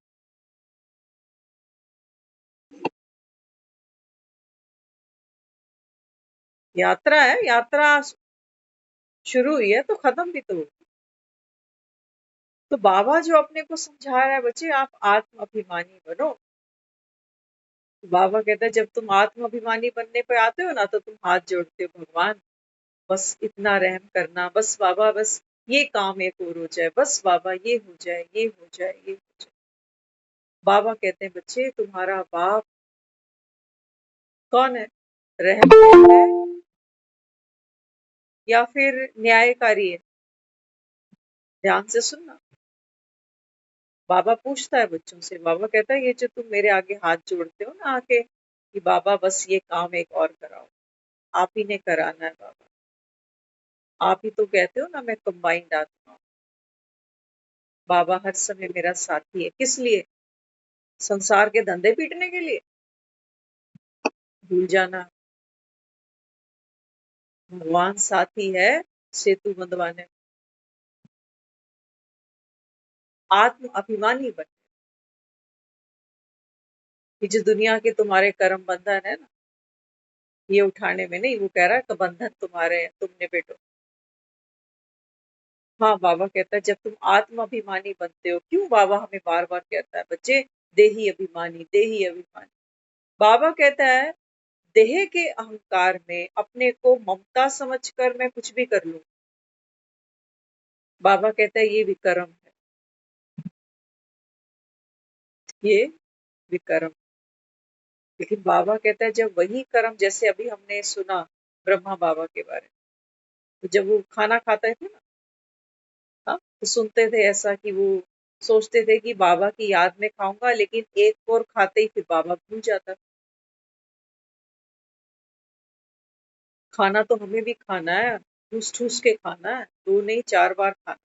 यात्रा है, यात्रा शुरू हुई है तो खत्म भी तो होगी। तो बाबा जो अपने को समझा रहा है बच्चे आप आत्म अभिमानी बनो। तो बाबा कहता है जब तुम आत्म अभिमानी बनने पे आते हो ना तो तुम हाथ जोड़ते हो, भगवान बस इतना रहम करना, बस बाबा बस ये काम एक और हो जाए, बस बाबा ये हो जाए, ये हो जाए, ये हो जाए। बाबा कहते हैं बच्चे तुम्हारा बाप कौन है? रहम है या फिर न्यायकारी है? ध्यान से सुनना। बाबा पूछता है बच्चों से, बाबा कहता है ये जो तुम मेरे आगे हाथ जोड़ते हो ना आके कि बाबा बस ये काम एक और कराओ, आप ही ने कराना है बाबा। आप ही तो कहते हो ना मैं कंबाइंड आत्मा हूँ। बाबा हर समय मेरा साथी है, किस लिए? संसार के धंधे पीटने के लिए? भूल जाना, भगवान साथी है सेतु बंधवाने। आत्म अभिमानी बन। ये जो दुनिया के तुम्हारे कर्म बंधन है ना, ये उठाने में नहीं, वो कह रहा है कि बंधन तुम्हारे हैं, तुम निपेटो। हाँ, बाबा कहता है जब तुम आत्म अभिमानी बनते हो, क्यों बाबा हमें बार बार कहता है बच्चे देही अभिमानी, देही अभिमानी। बाबा कहता है देह के अहंकार में अपने को ममता समझकर मैं कुछ भी कर लूं, बाबा कहता है ये विकर्म है, ये विकर्म। लेकिन बाबा कहता है जब वही कर्म, जैसे अभी हमने सुना ब्रह्मा बाबा के बारे में, तो जब वो खाना खाते थे ना, हाँ, तो सुनते थे ऐसा कि वो सोचते थे कि बाबा की याद में खाऊंगा, लेकिन एक और खाते ही फिर बाबा भूल जाता। खाना तो हमें भी खाना है, ठूस ठूस के खाना है, 2 नहीं 4 बार खाना,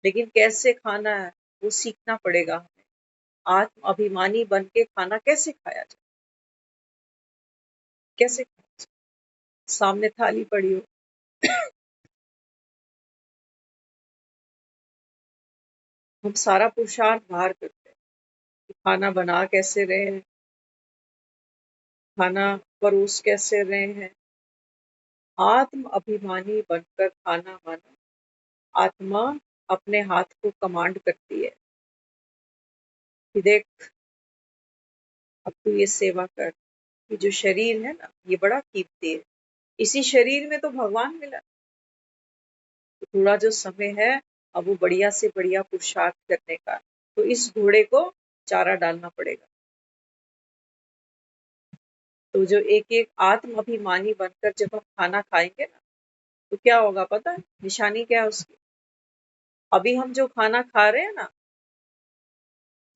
लेकिन कैसे खाना है वो सीखना पड़ेगा हमें। आत्म अभिमानी बन के खाना कैसे खाया जाए, कैसे खाया जाए? सामने थाली पड़ी हो, हम सारा पुरुषार्थ बाहर करते हैं कि खाना बना कैसे रहे हैं, खाना परोस कैसे रहे हैं। आत्म अभिमानी बनकर खाना माना। आत्मा अपने हाथ को कमांड करती है कि देख अब तू ये सेवा कर। ये जो शरीर है ना ये बड़ा कीमती है, इसी शरीर में तो भगवान मिला। तो थोड़ा जो समय है अब वो बढ़िया से बढ़िया पुरुषार्थ करने का, तो इस घोड़े को चारा डालना पड़ेगा। तो जो एक एक आत्म अभिमानी बनकर जब हम खाना खाएंगे ना, तो क्या होगा पता है? निशानी क्या है उसकी? अभी हम जो खाना खा रहे हैं ना,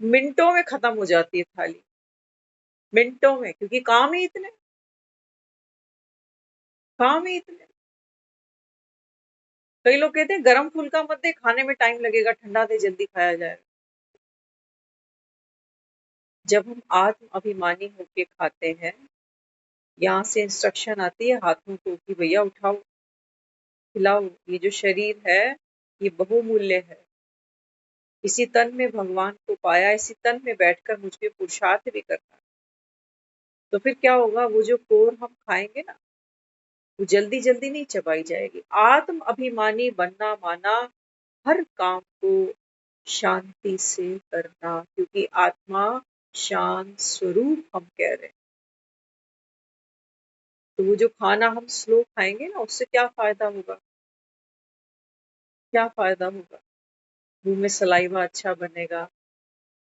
मिनटों में खत्म हो जाती है थाली, मिनटों में, क्योंकि काम ही इतने। कई लोग कहते हैं गरम फुल्का मत दे, खाने में टाइम लगेगा, ठंडा दे, जल्दी खाया जाएगा। जब हम आत्म अभिमानी होके खाते हैं, यहाँ से इंस्ट्रक्शन आती है हाथों को कि भैया उठाओ, खिलाओ। ये जो शरीर है ये बहुमूल्य है, इसी तन में भगवान को पाया, इसी तन में बैठकर मुझे पुरुषार्थ भी करना है। तो फिर क्या होगा, वो जो कोर हम खाएंगे ना, वो जल्दी जल्दी नहीं चबाई जाएगी। आत्म अभिमानी बनना माना हर काम को शांति से करना, क्योंकि आत्मा शांत स्वरूप हम कह रहे हैं। तो वो जो खाना हम स्लो खाएंगे ना, उससे क्या फायदा होगा? क्या फायदा होगा? मुंह में सलाइवा अच्छा बनेगा।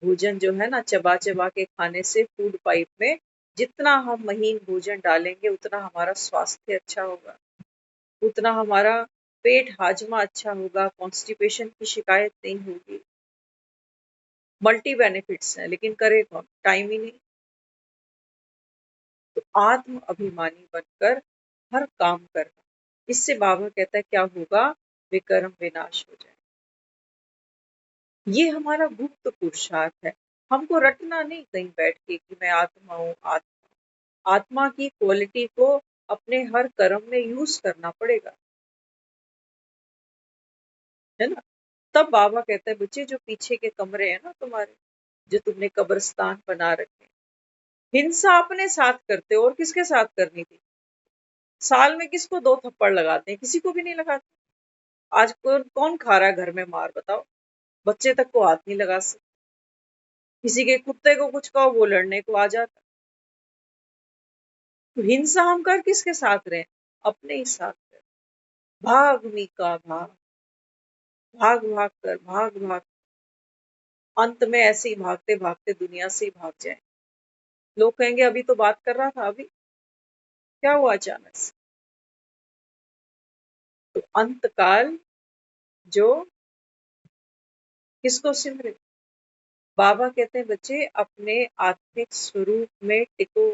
भोजन जो है ना, चबा चबा के खाने से फूड पाइप में जितना हम महीन भोजन डालेंगे, उतना हमारा स्वास्थ्य अच्छा होगा, उतना हमारा पेट हाजमा अच्छा होगा, कॉन्स्टिपेशन की शिकायत नहीं होगी। मल्टी बेनिफिट्स हैं, लेकिन करे कौन? टाइम ही नहीं। तो आत्म अभिमानी बनकर हर काम करना, इससे बाबा कहता है क्या होगा? विकर्म विनाश हो जाए। ये हमारा गुप्त पुरुषार्थ है। हमको रटना नहीं कहीं बैठ के कि मैं आत्मा हूँ। आत्मा की क्वालिटी को अपने हर कर्म में यूज करना पड़ेगा, है ना? तब बाबा कहते हैं बच्चे, जो पीछे के कमरे हैं ना तुम्हारे, जो तुमने कब्रिस्तान बना रखे, हिंसा अपने साथ करते हो, और किसके साथ करनी थी? साल में किसको 2 थप्पड़ लगाते हैं? किसी को भी नहीं लगाते। आज कौन खा रहा है घर में मार, बताओ? बच्चे तक को हाथ नहीं लगा सकते। किसी के कुत्ते को कुछ कहो, वो लड़ने को आ जाता। तो हिंसा हम कर किसके साथ रहे? अपने ही साथ रहे। भाग मीका भाग, भाग भाग कर, भाग भाग, अंत में ऐसे ही भागते भागते दुनिया से ही भाग जाए। लोग कहेंगे अभी तो बात कर रहा था, अभी क्या हुआ अचानक से? तो अंत काल जो किसको सिमरे? बाबा कहते हैं बच्चे, अपने आत्मिक स्वरूप में टिको।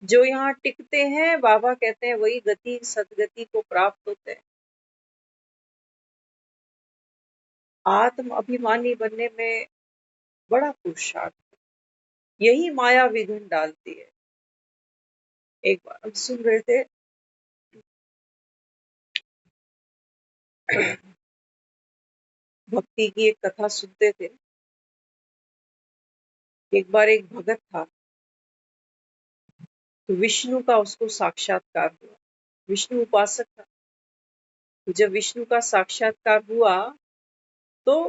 जो यहाँ टिकते हैं, बाबा कहते हैं वही गति सदगति को प्राप्त होते हैं। आत्म अभिमानी बनने में बड़ा पुरुषार्थ, यही माया विघ्न डालती है। एक बार हम सुन रहे थे भक्ति की एक कथा सुनते थे। एक बार एक भगत था, तो विष्णु का उसको साक्षात्कार हुआ। विष्णु उपासक था। तो जब विष्णु का साक्षात्कार हुआ, तो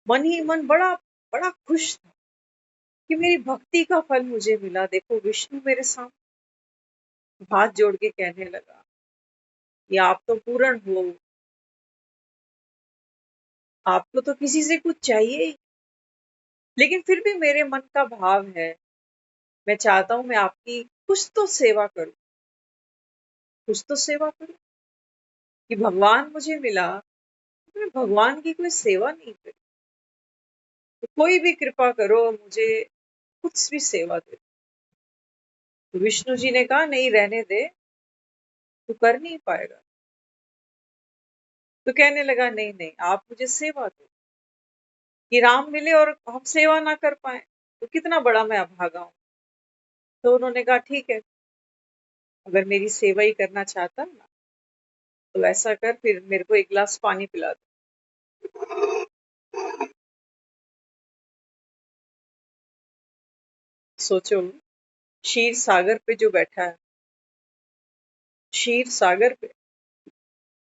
मन ही मन बड़ा बड़ा खुश था कि मेरी भक्ति का फल मुझे मिला। देखो विष्णु मेरे सामने, हाथ जोड़ के कहने लगा, ये आप तो पूर्ण हो, आपको तो किसी से कुछ चाहिए ही, लेकिन फिर भी मेरे मन का भाव है, मैं चाहता हूं मैं आपकी कुछ तो सेवा करूं, कुछ तो सेवा करूं। कि भगवान मुझे मिला, तो मैं भगवान की कोई सेवा नहीं करी, तो कोई भी कृपा करो मुझे, कुछ भी सेवा दे। तो विष्णु जी ने कहा नहीं, रहने दे, तू कर नहीं पाएगा। तो कहने लगा नहीं नहीं, आप मुझे सेवा दो, कि राम मिले और हम सेवा ना कर पाए, तो कितना बड़ा मैं अभागा हूं। तो उन्होंने कहा ठीक है, अगर मेरी सेवा ही करना चाहता है ना, तो ऐसा कर, फिर मेरे को एक गिलास पानी पिला दो। सोचो, क्षीर सागर पे जो बैठा है, क्षीर सागर पे,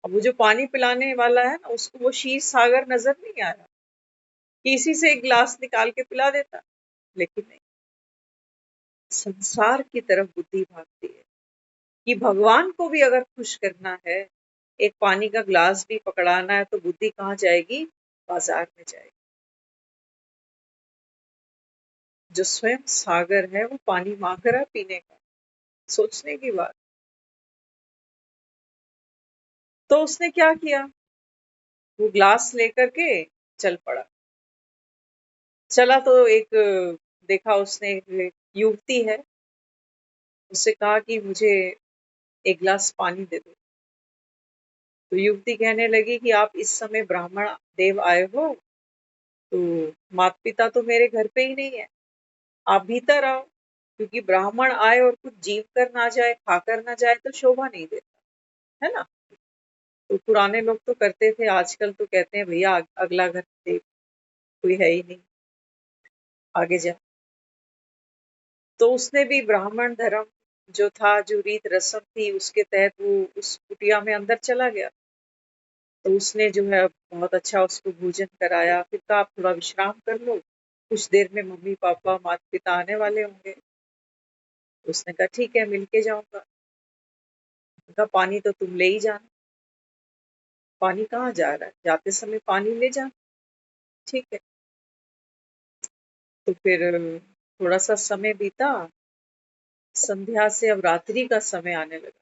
अब वो जो पानी पिलाने वाला है ना, उसको वो क्षीर सागर नजर नहीं आया कि इसी से एक गिलास निकाल के पिला देता। लेकिन नहीं, संसार की तरफ बुद्धि भागती है कि भगवान को भी अगर खुश करना है, एक पानी का ग्लास भी पकड़ाना है तो बुद्धि कहाँ जाएगी? बाजार में जाएगी। जो स्वयं सागर है वो पानी मांग रहा है पीने का, सोचने की बात। तो उसने क्या किया? वो ग्लास लेकर के चल पड़ा। चला तो एक देखा उसने, एक युवती है, उससे कहा कि मुझे एक गिलास पानी दे दो। तो युवती कहने लगी कि आप इस समय ब्राह्मण देव आए हो, तो माता पिता तो मेरे घर पे ही नहीं है, आप भीतर आओ, क्योंकि ब्राह्मण आए और कुछ जीव कर ना जाए, खाकर ना जाए तो शोभा नहीं देता, है ना। तो पुराने लोग तो करते थे, आजकल तो कहते हैं भैया अगला घर देख, कोई है ही नहीं, आगे जा। तो उसने भी ब्राह्मण धर्म जो था, जो रीत रस्म थी, उसके तहत वो उस कुटिया में अंदर चला गया। तो उसने जो है बहुत अच्छा उसको भोजन कराया, फिर कहा आप थोड़ा विश्राम कर लो, कुछ देर में मम्मी पापा माता पिता आने वाले होंगे। तो उसने कहा ठीक है, मिल के जाऊंगा। कहा पानी तो तुम ले ही जाना। पानी कहाँ जा रहा है, जाते समय पानी ले जाना, ठीक है। तो फिर थोड़ा सा समय बीता, संध्या से अब रात्रि का समय आने लगा।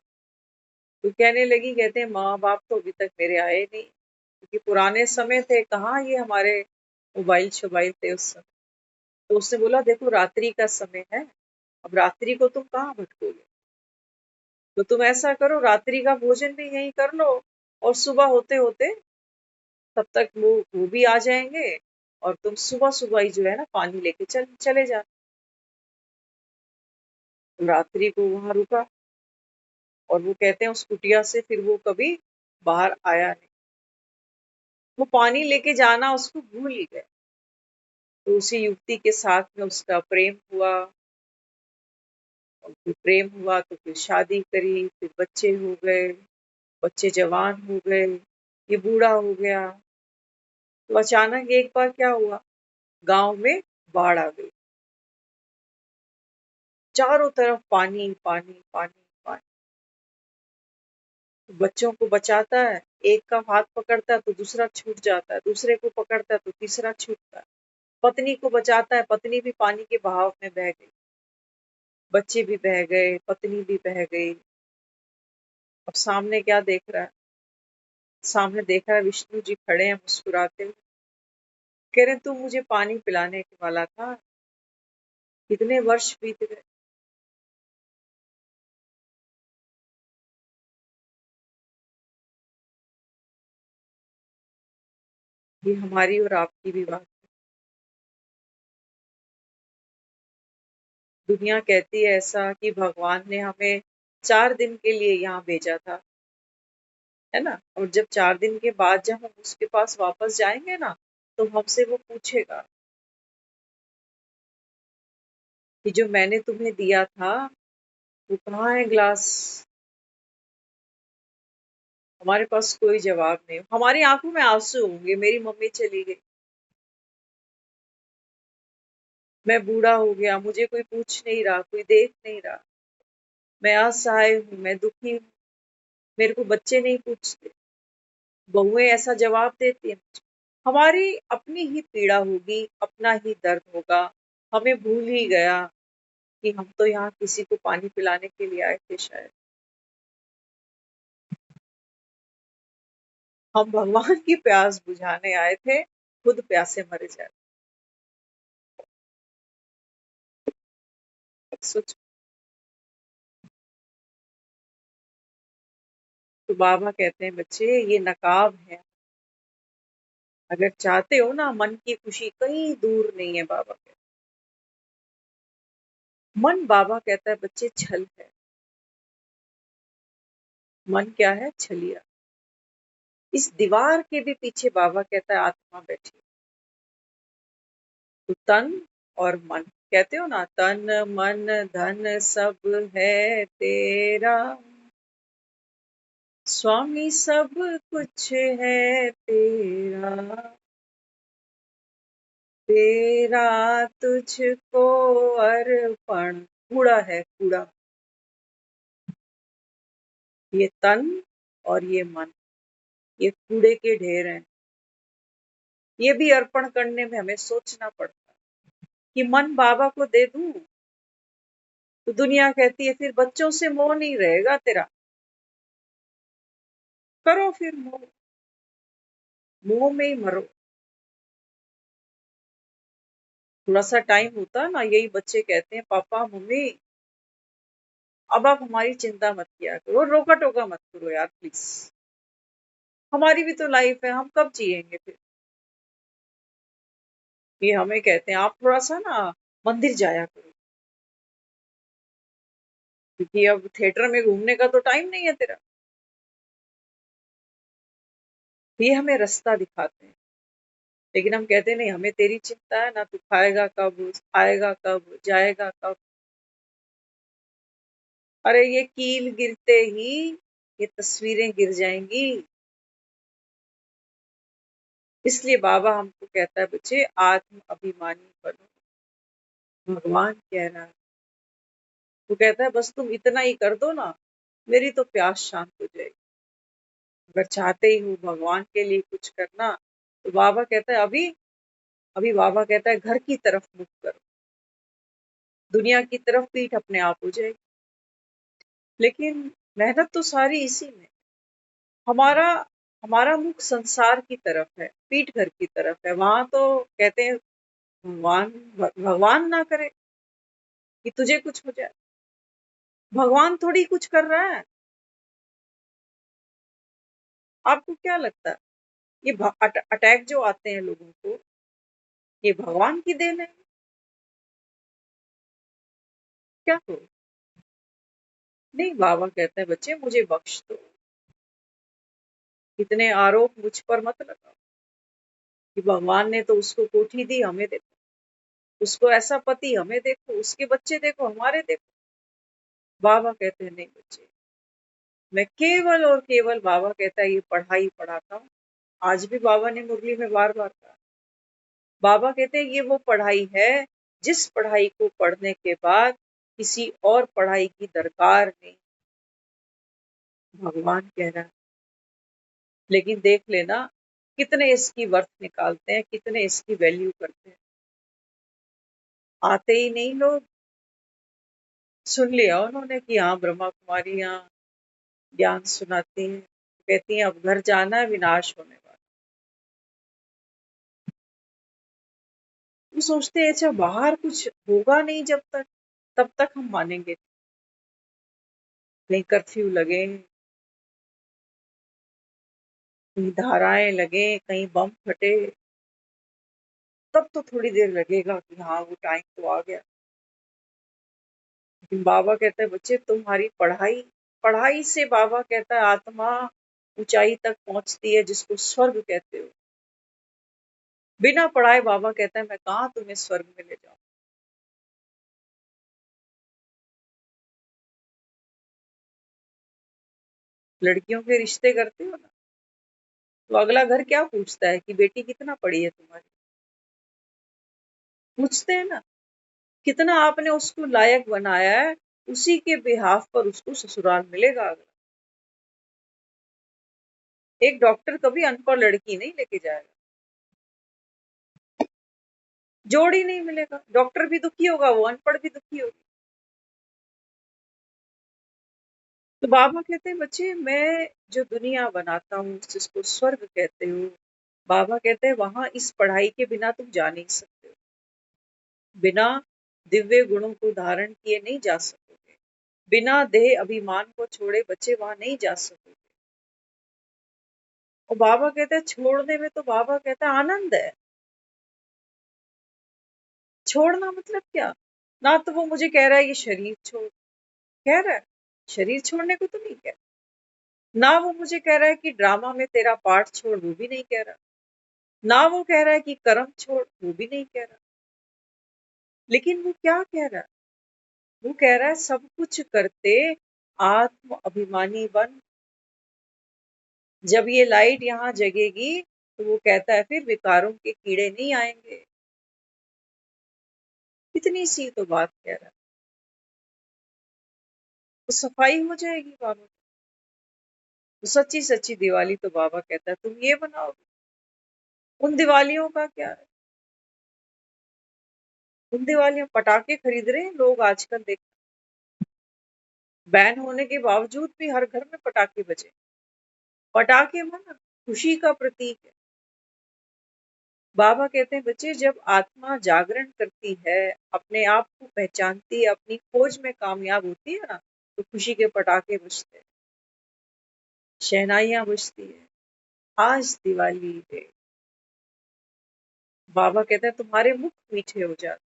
तो कहने लगी, कहते हैं माँ बाप तो अभी तक मेरे आए नहीं, क्योंकि पुराने समय थे, कहाँ ये हमारे मोबाइल शोबाइल थे उस समय। तो उसने बोला देखो रात्रि का समय है, अब रात्रि को तुम कहाँ भटकोगे, तो तुम ऐसा करो रात्रि का भोजन भी यहीं कर लो, और सुबह होते होते तब तक वो भी आ जाएंगे, और तुम सुबह सुबह ही जो है ना पानी लेके चले जाना। तो रात्रि को वहां रुका, और वो कहते हैं उस कुटिया से फिर वो कभी बाहर आया नहीं। वो पानी लेके जाना उसको भूल ही गया। तो उसी युवती के साथ में उसका प्रेम हुआ, और फिर प्रेम हुआ तो फिर शादी करी, फिर बच्चे हो गए, बच्चे जवान हो गए, ये बूढ़ा हो गया। तो अचानक एक बार क्या हुआ, गांव में बाढ़ आ गई, चारों तरफ पानी पानी पानी पानी। तो बच्चों को बचाता है, एक का हाथ पकड़ता है तो दूसरा छूट जाता है, दूसरे को पकड़ता है तो तीसरा छूटता है। पत्नी को बचाता है, पत्नी भी पानी के बहाव में बह गई, बच्चे भी बह गए, पत्नी भी बह गई। अब सामने क्या देख रहा है? सामने देखा है विष्णु जी खड़े हैं मुस्कुराते हुए, कह रहे तू मुझे पानी पिलाने वाला था, कितने वर्ष बीत गए। ये हमारी और आपकी भी बात है। दुनिया कहती है ऐसा कि भगवान ने हमें 4 दिन के लिए यहाँ भेजा था, है ना, और जब 4 दिन के बाद जब हम उसके पास वापस जाएंगे ना, तो हमसे वो पूछेगा कि जो मैंने तुम्हें दिया था वो कहाँ है ग्लास। हमारे पास कोई जवाब नहीं, हमारी आंखों में आंसू होंगे, मेरी मम्मी चली गई, मैं बूढ़ा हो गया, मुझे कोई पूछ नहीं रहा, कोई देख नहीं रहा, मैं असहाय हूँ, मैं दुखी हूँ, मेरे को बच्चे नहीं पूछते, बहुएं ऐसा जवाब देती हैं। हमारी अपनी ही पीड़ा होगी, अपना ही दर्द होगा, हमें भूल ही गया कि हम तो यहाँ किसी को पानी पिलाने के लिए आए थे शायद। हम भगवान की प्यास बुझाने आए थे, खुद प्यासे मरे जाए। सोच। तो बाबा कहते हैं बच्चे ये नकाब है, अगर चाहते हो ना मन की खुशी कहीं दूर नहीं है, बाबा कहते मन, बाबा कहता है बच्चे छल है। मन क्या है? छलिया। इस दीवार के भी पीछे बाबा कहता है आत्मा बैठी है। तो तन और मन, कहते हो ना तन मन धन सब है तेरा, स्वामी सब कुछ है तेरा, तेरा तुझको अर्पण। कूड़ा है कूड़ा, ये तन और ये मन, ये कूड़े के ढेर हैं। ये भी अर्पण करने में हमें सोचना पड़ता है कि मन बाबा को दे दूं, तो दुनिया कहती है फिर बच्चों से मोह नहीं रहेगा तेरा, करो फिर मोह, मोह में ही मरो। थोड़ा सा टाइम होता है ना, यही बच्चे कहते हैं पापा मम्मी अब आप हमारी चिंता मत किया करो, रोका टोका मत करो यार प्लीज, हमारी भी तो लाइफ है, हम कब जिएंगे फिर। ये हमें कहते हैं आप थोड़ा सा ना मंदिर जाया करो, क्योंकि अब थिएटर में घूमने का तो टाइम नहीं है तेरा। ये हमें रास्ता दिखाते हैं, लेकिन हम कहते हैं नहीं हमें तेरी चिंता है ना, तू खाएगा कब, आएगा कब, जाएगा कब। अरे ये कील गिरते ही ये तस्वीरें गिर जाएंगी। इसलिए बाबा हमको कहता है बच्चे आत्म अभिमानी बनो। भगवान कह रहा है, वो कहता है बस तुम इतना ही कर दो ना, मेरी तो प्यास शांत हो जाएगी। अगर चाहते ही हो भगवान के लिए कुछ करना, तो बाबा कहता है अभी, अभी बाबा कहता है घर की तरफ मुख करो, दुनिया की तरफ पीठ अपने आप हो जाएगी। लेकिन मेहनत तो सारी इसी में। हमारा हमारा मुख संसार की तरफ है, पीठ घर की तरफ है। वहां तो कहते हैं भगवान, भगवान ना करे कि तुझे कुछ हो जाए, भगवान थोड़ी कुछ कर रहा है। आपको क्या लगता है ये अटैक जो आते हैं लोगों को, ये भगवान की देन है? क्या करो? नहीं, बाबा कहते हैं बच्चे मुझे बख्श दो, इतने आरोप मुझ पर मत लगाओ कि भगवान ने तो उसको कोठी दी, हमें देखो, उसको ऐसा पति, हमें देखो, उसके बच्चे देखो, हमारे देखो। बाबा कहते हैं नहीं बच्चे, मैं केवल और केवल, बाबा कहता है ये पढ़ाई पढ़ाता हूँ। आज भी बाबा ने मुरली में बार बार कहा, बाबा कहते हैं ये वो पढ़ाई है जिस पढ़ाई को पढ़ने के बाद किसी और पढ़ाई की दरकार नहीं। भगवान कह रहा है, लेकिन देख लेना कितने इसकी वर्थ निकालते हैं, कितने इसकी वैल्यू करते हैं। आते ही नहीं लोग, सुन लिया उन्होंने कि हाँ ब्रह्मा कुमारी यहाँ ज्ञान सुनाती हैं, कहती हैं अब घर जाना है, विनाश होने वाला। वो सोचते हैं अच्छा बाहर कुछ होगा नहीं जब तक, तब तक हम मानेंगे। कहीं कर्फ्यू लगे, कहीं धाराएं लगे, कहीं बम फटे, तब तो थोड़ी देर लगेगा कि हाँ वो टाइम तो आ गया। लेकिन बाबा कहते हैं बच्चे तुम्हारी पढ़ाई, पढ़ाई से बाबा कहता है आत्मा ऊंचाई तक पहुंचती है जिसको स्वर्ग कहते हो। बिना पढ़ाए बाबा कहता है मैं कहाँ तुम्हें स्वर्ग में ले जाऊं। लड़कियों के रिश्ते करते हो ना, तो अगला घर क्या पूछता है कि बेटी कितना पढ़ी है तुम्हारी, पूछते हैं ना। कितना आपने उसको लायक बनाया है, उसी के बिहाफ पर उसको ससुराल मिलेगा। एक डॉक्टर कभी अनपढ़ लड़की नहीं लेके जाएगा, जोड़ ही नहीं मिलेगा। डॉक्टर भी दुखी होगा, वो अनपढ़ भी दुखी होगी। तो बाबा कहते हैं बच्चे मैं जो दुनिया बनाता हूँ जिसको स्वर्ग कहते हो, बाबा कहते हैं वहां इस पढ़ाई के बिना तुम जा नहीं सकते हो, बिना दिव्य गुणों को धारण किए नहीं जा सकोगे, बिना देह अभिमान को छोड़े बच्चे वहां नहीं जा सकोगे। और बाबा कहते हैं छोड़ने में तो बाबा कहता है आनंद है। छोड़ना मतलब क्या? ना तो वो मुझे कह रहा है ये शरीर छोड़, कह रहा है शरीर छोड़ने को तो नहीं कह रहा। ना वो मुझे कह रहा है कि ड्रामा में तेरा पार्ट छोड़, वो भी नहीं कह रहा। ना वो कह रहा है कि कर्म छोड़, वो भी नहीं कह रहा। लेकिन वो क्या कह रहा है? वो कह रहा है सब कुछ करते आत्म अभिमानी बन। जब ये लाइट यहाँ जगेगी तो वो कहता है फिर विकारों के कीड़े नहीं आएंगे। इतनी सी तो बात कह रहा है, तो सफाई हो जाएगी बाबा। तो सच्ची सच्ची दिवाली तो बाबा कहता है तुम ये बनाओगे। उन दिवालियों का क्या है, उन दिवालियों पटाखे खरीद रहे हैं लोग आजकल, देख बैन होने के बावजूद भी हर घर में पटाखे बजे। पटाखे माना खुशी का प्रतीक है। बाबा कहते हैं बच्चे जब आत्मा जागरण करती है, अपने आप को पहचानती है, अपनी खोज में कामयाब होती है ना, तो खुशी के पटाखे बजते हैं, शहनाइयां बजती है। आज दिवाली है। बाबा कहते हैं तुम्हारे मुख मीठे हो जाते हैं।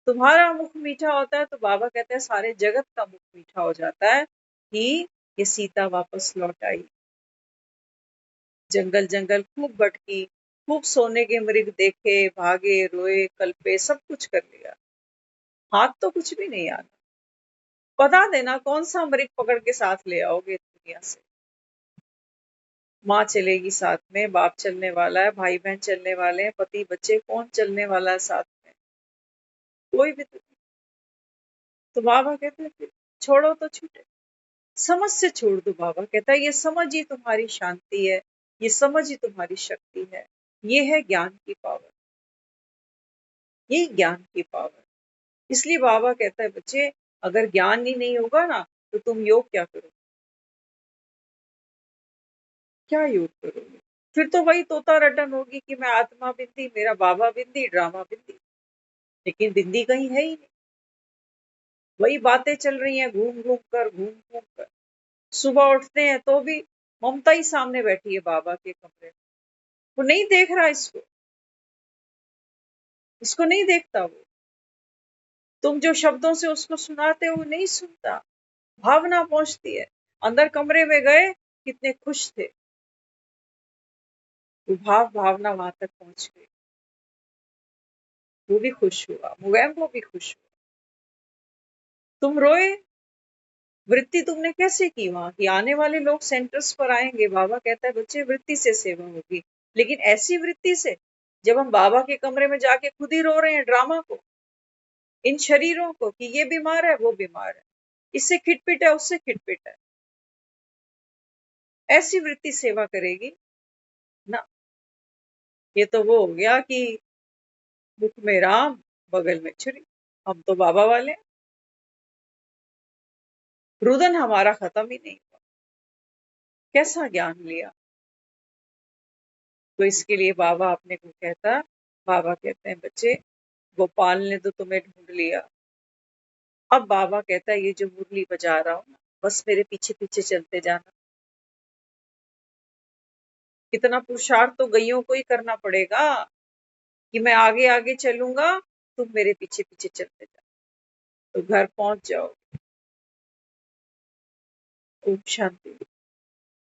तुम्हारा मुख मीठा होता है तो बाबा कहते हैं सारे जगत का मुख मीठा हो जाता है कि ये सीता वापस लौट आई। जंगल जंगल खूब भटकी, खूब सोने के मृग देखे, भागे रोए कल्पे, सब कुछ कर लिया, हाथ तो कुछ भी नहीं आना। बता देना कौन सा मृग पकड़ के साथ ले आओगे दुनिया से। माँ चलेगी साथ में, बाप चलने वाला है, भाई बहन चलने वाले हैं, पति बच्चे, कौन चलने वाला है साथ में? कोई भी तो नहीं। तो बाबा कहते हैं फिर छोड़ो तो छूटे, समझ से छोड़ दो। बाबा कहता है ये समझ ही तुम्हारी शांति है, ये समझ ही तुम्हारी शक्ति है, ये है ज्ञान की पावर, ये ज्ञान की पावर। इसलिए बाबा कहता है बच्चे अगर ज्ञान ही नहीं होगा ना तो तुम योग क्या करोगे, क्या योग करोगे? फिर तो वही तोता रटन होगी कि मैं आत्मा बिंदी, मेरा बाबा बिंदी, ड्रामा बिंदी, लेकिन बिंदी कहीं है ही नहीं। वही बातें चल रही हैं घूम घूम कर, घूम घूम कर। सुबह उठते हैं तो भी ममता ही सामने बैठी है बाबा के कमरे में, वो नहीं देख रहा इसको, इसको नहीं देखता वो। तुम जो शब्दों से उसको सुनाते हो वो नहीं सुनता। भावना पहुंचती है, अंदर कमरे में गए कितने खुश थे, वो भावना वहां तक पहुंच गई, वो भी खुश हुआ, मुगैम वो भी खुश हुआ। तुम रोए, वृत्ति तुमने कैसे की वहां की? आने वाले लोग सेंटर्स पर आएंगे, बाबा कहता है बच्चे वृत्ति से सेवा होगी, लेकिन ऐसी वृत्ति से जब हम बाबा के कमरे में जाके खुद ही रो रहे हैं ड्रामा को, इन शरीरों को कि ये बीमार है वो बीमार है, इससे खिटपिट है उससे खिटपिट है, ऐसी वृत्ति सेवा करेगी ना। ये तो वो हो गया कि मुख में राम बगल में छुरी, हम तो बाबा वाले हैं। रुदन हमारा खत्म ही नहीं हुआ, कैसा ज्ञान लिया। तो इसके लिए बाबा अपने को कहता, बाबा कहते हैं बच्चे गोपाल ने तो तुम्हें ढूंढ लिया, अब बाबा कहता है ये जो मुरली बजा रहा हूं ना, बस मेरे पीछे पीछे चलते जाना। कितना पुरुषार्थ तो गईयों को ही करना पड़ेगा कि मैं आगे आगे चलूंगा, तुम मेरे पीछे पीछे चलते जाओ, तो घर पहुंच जाओ। ओम शांति।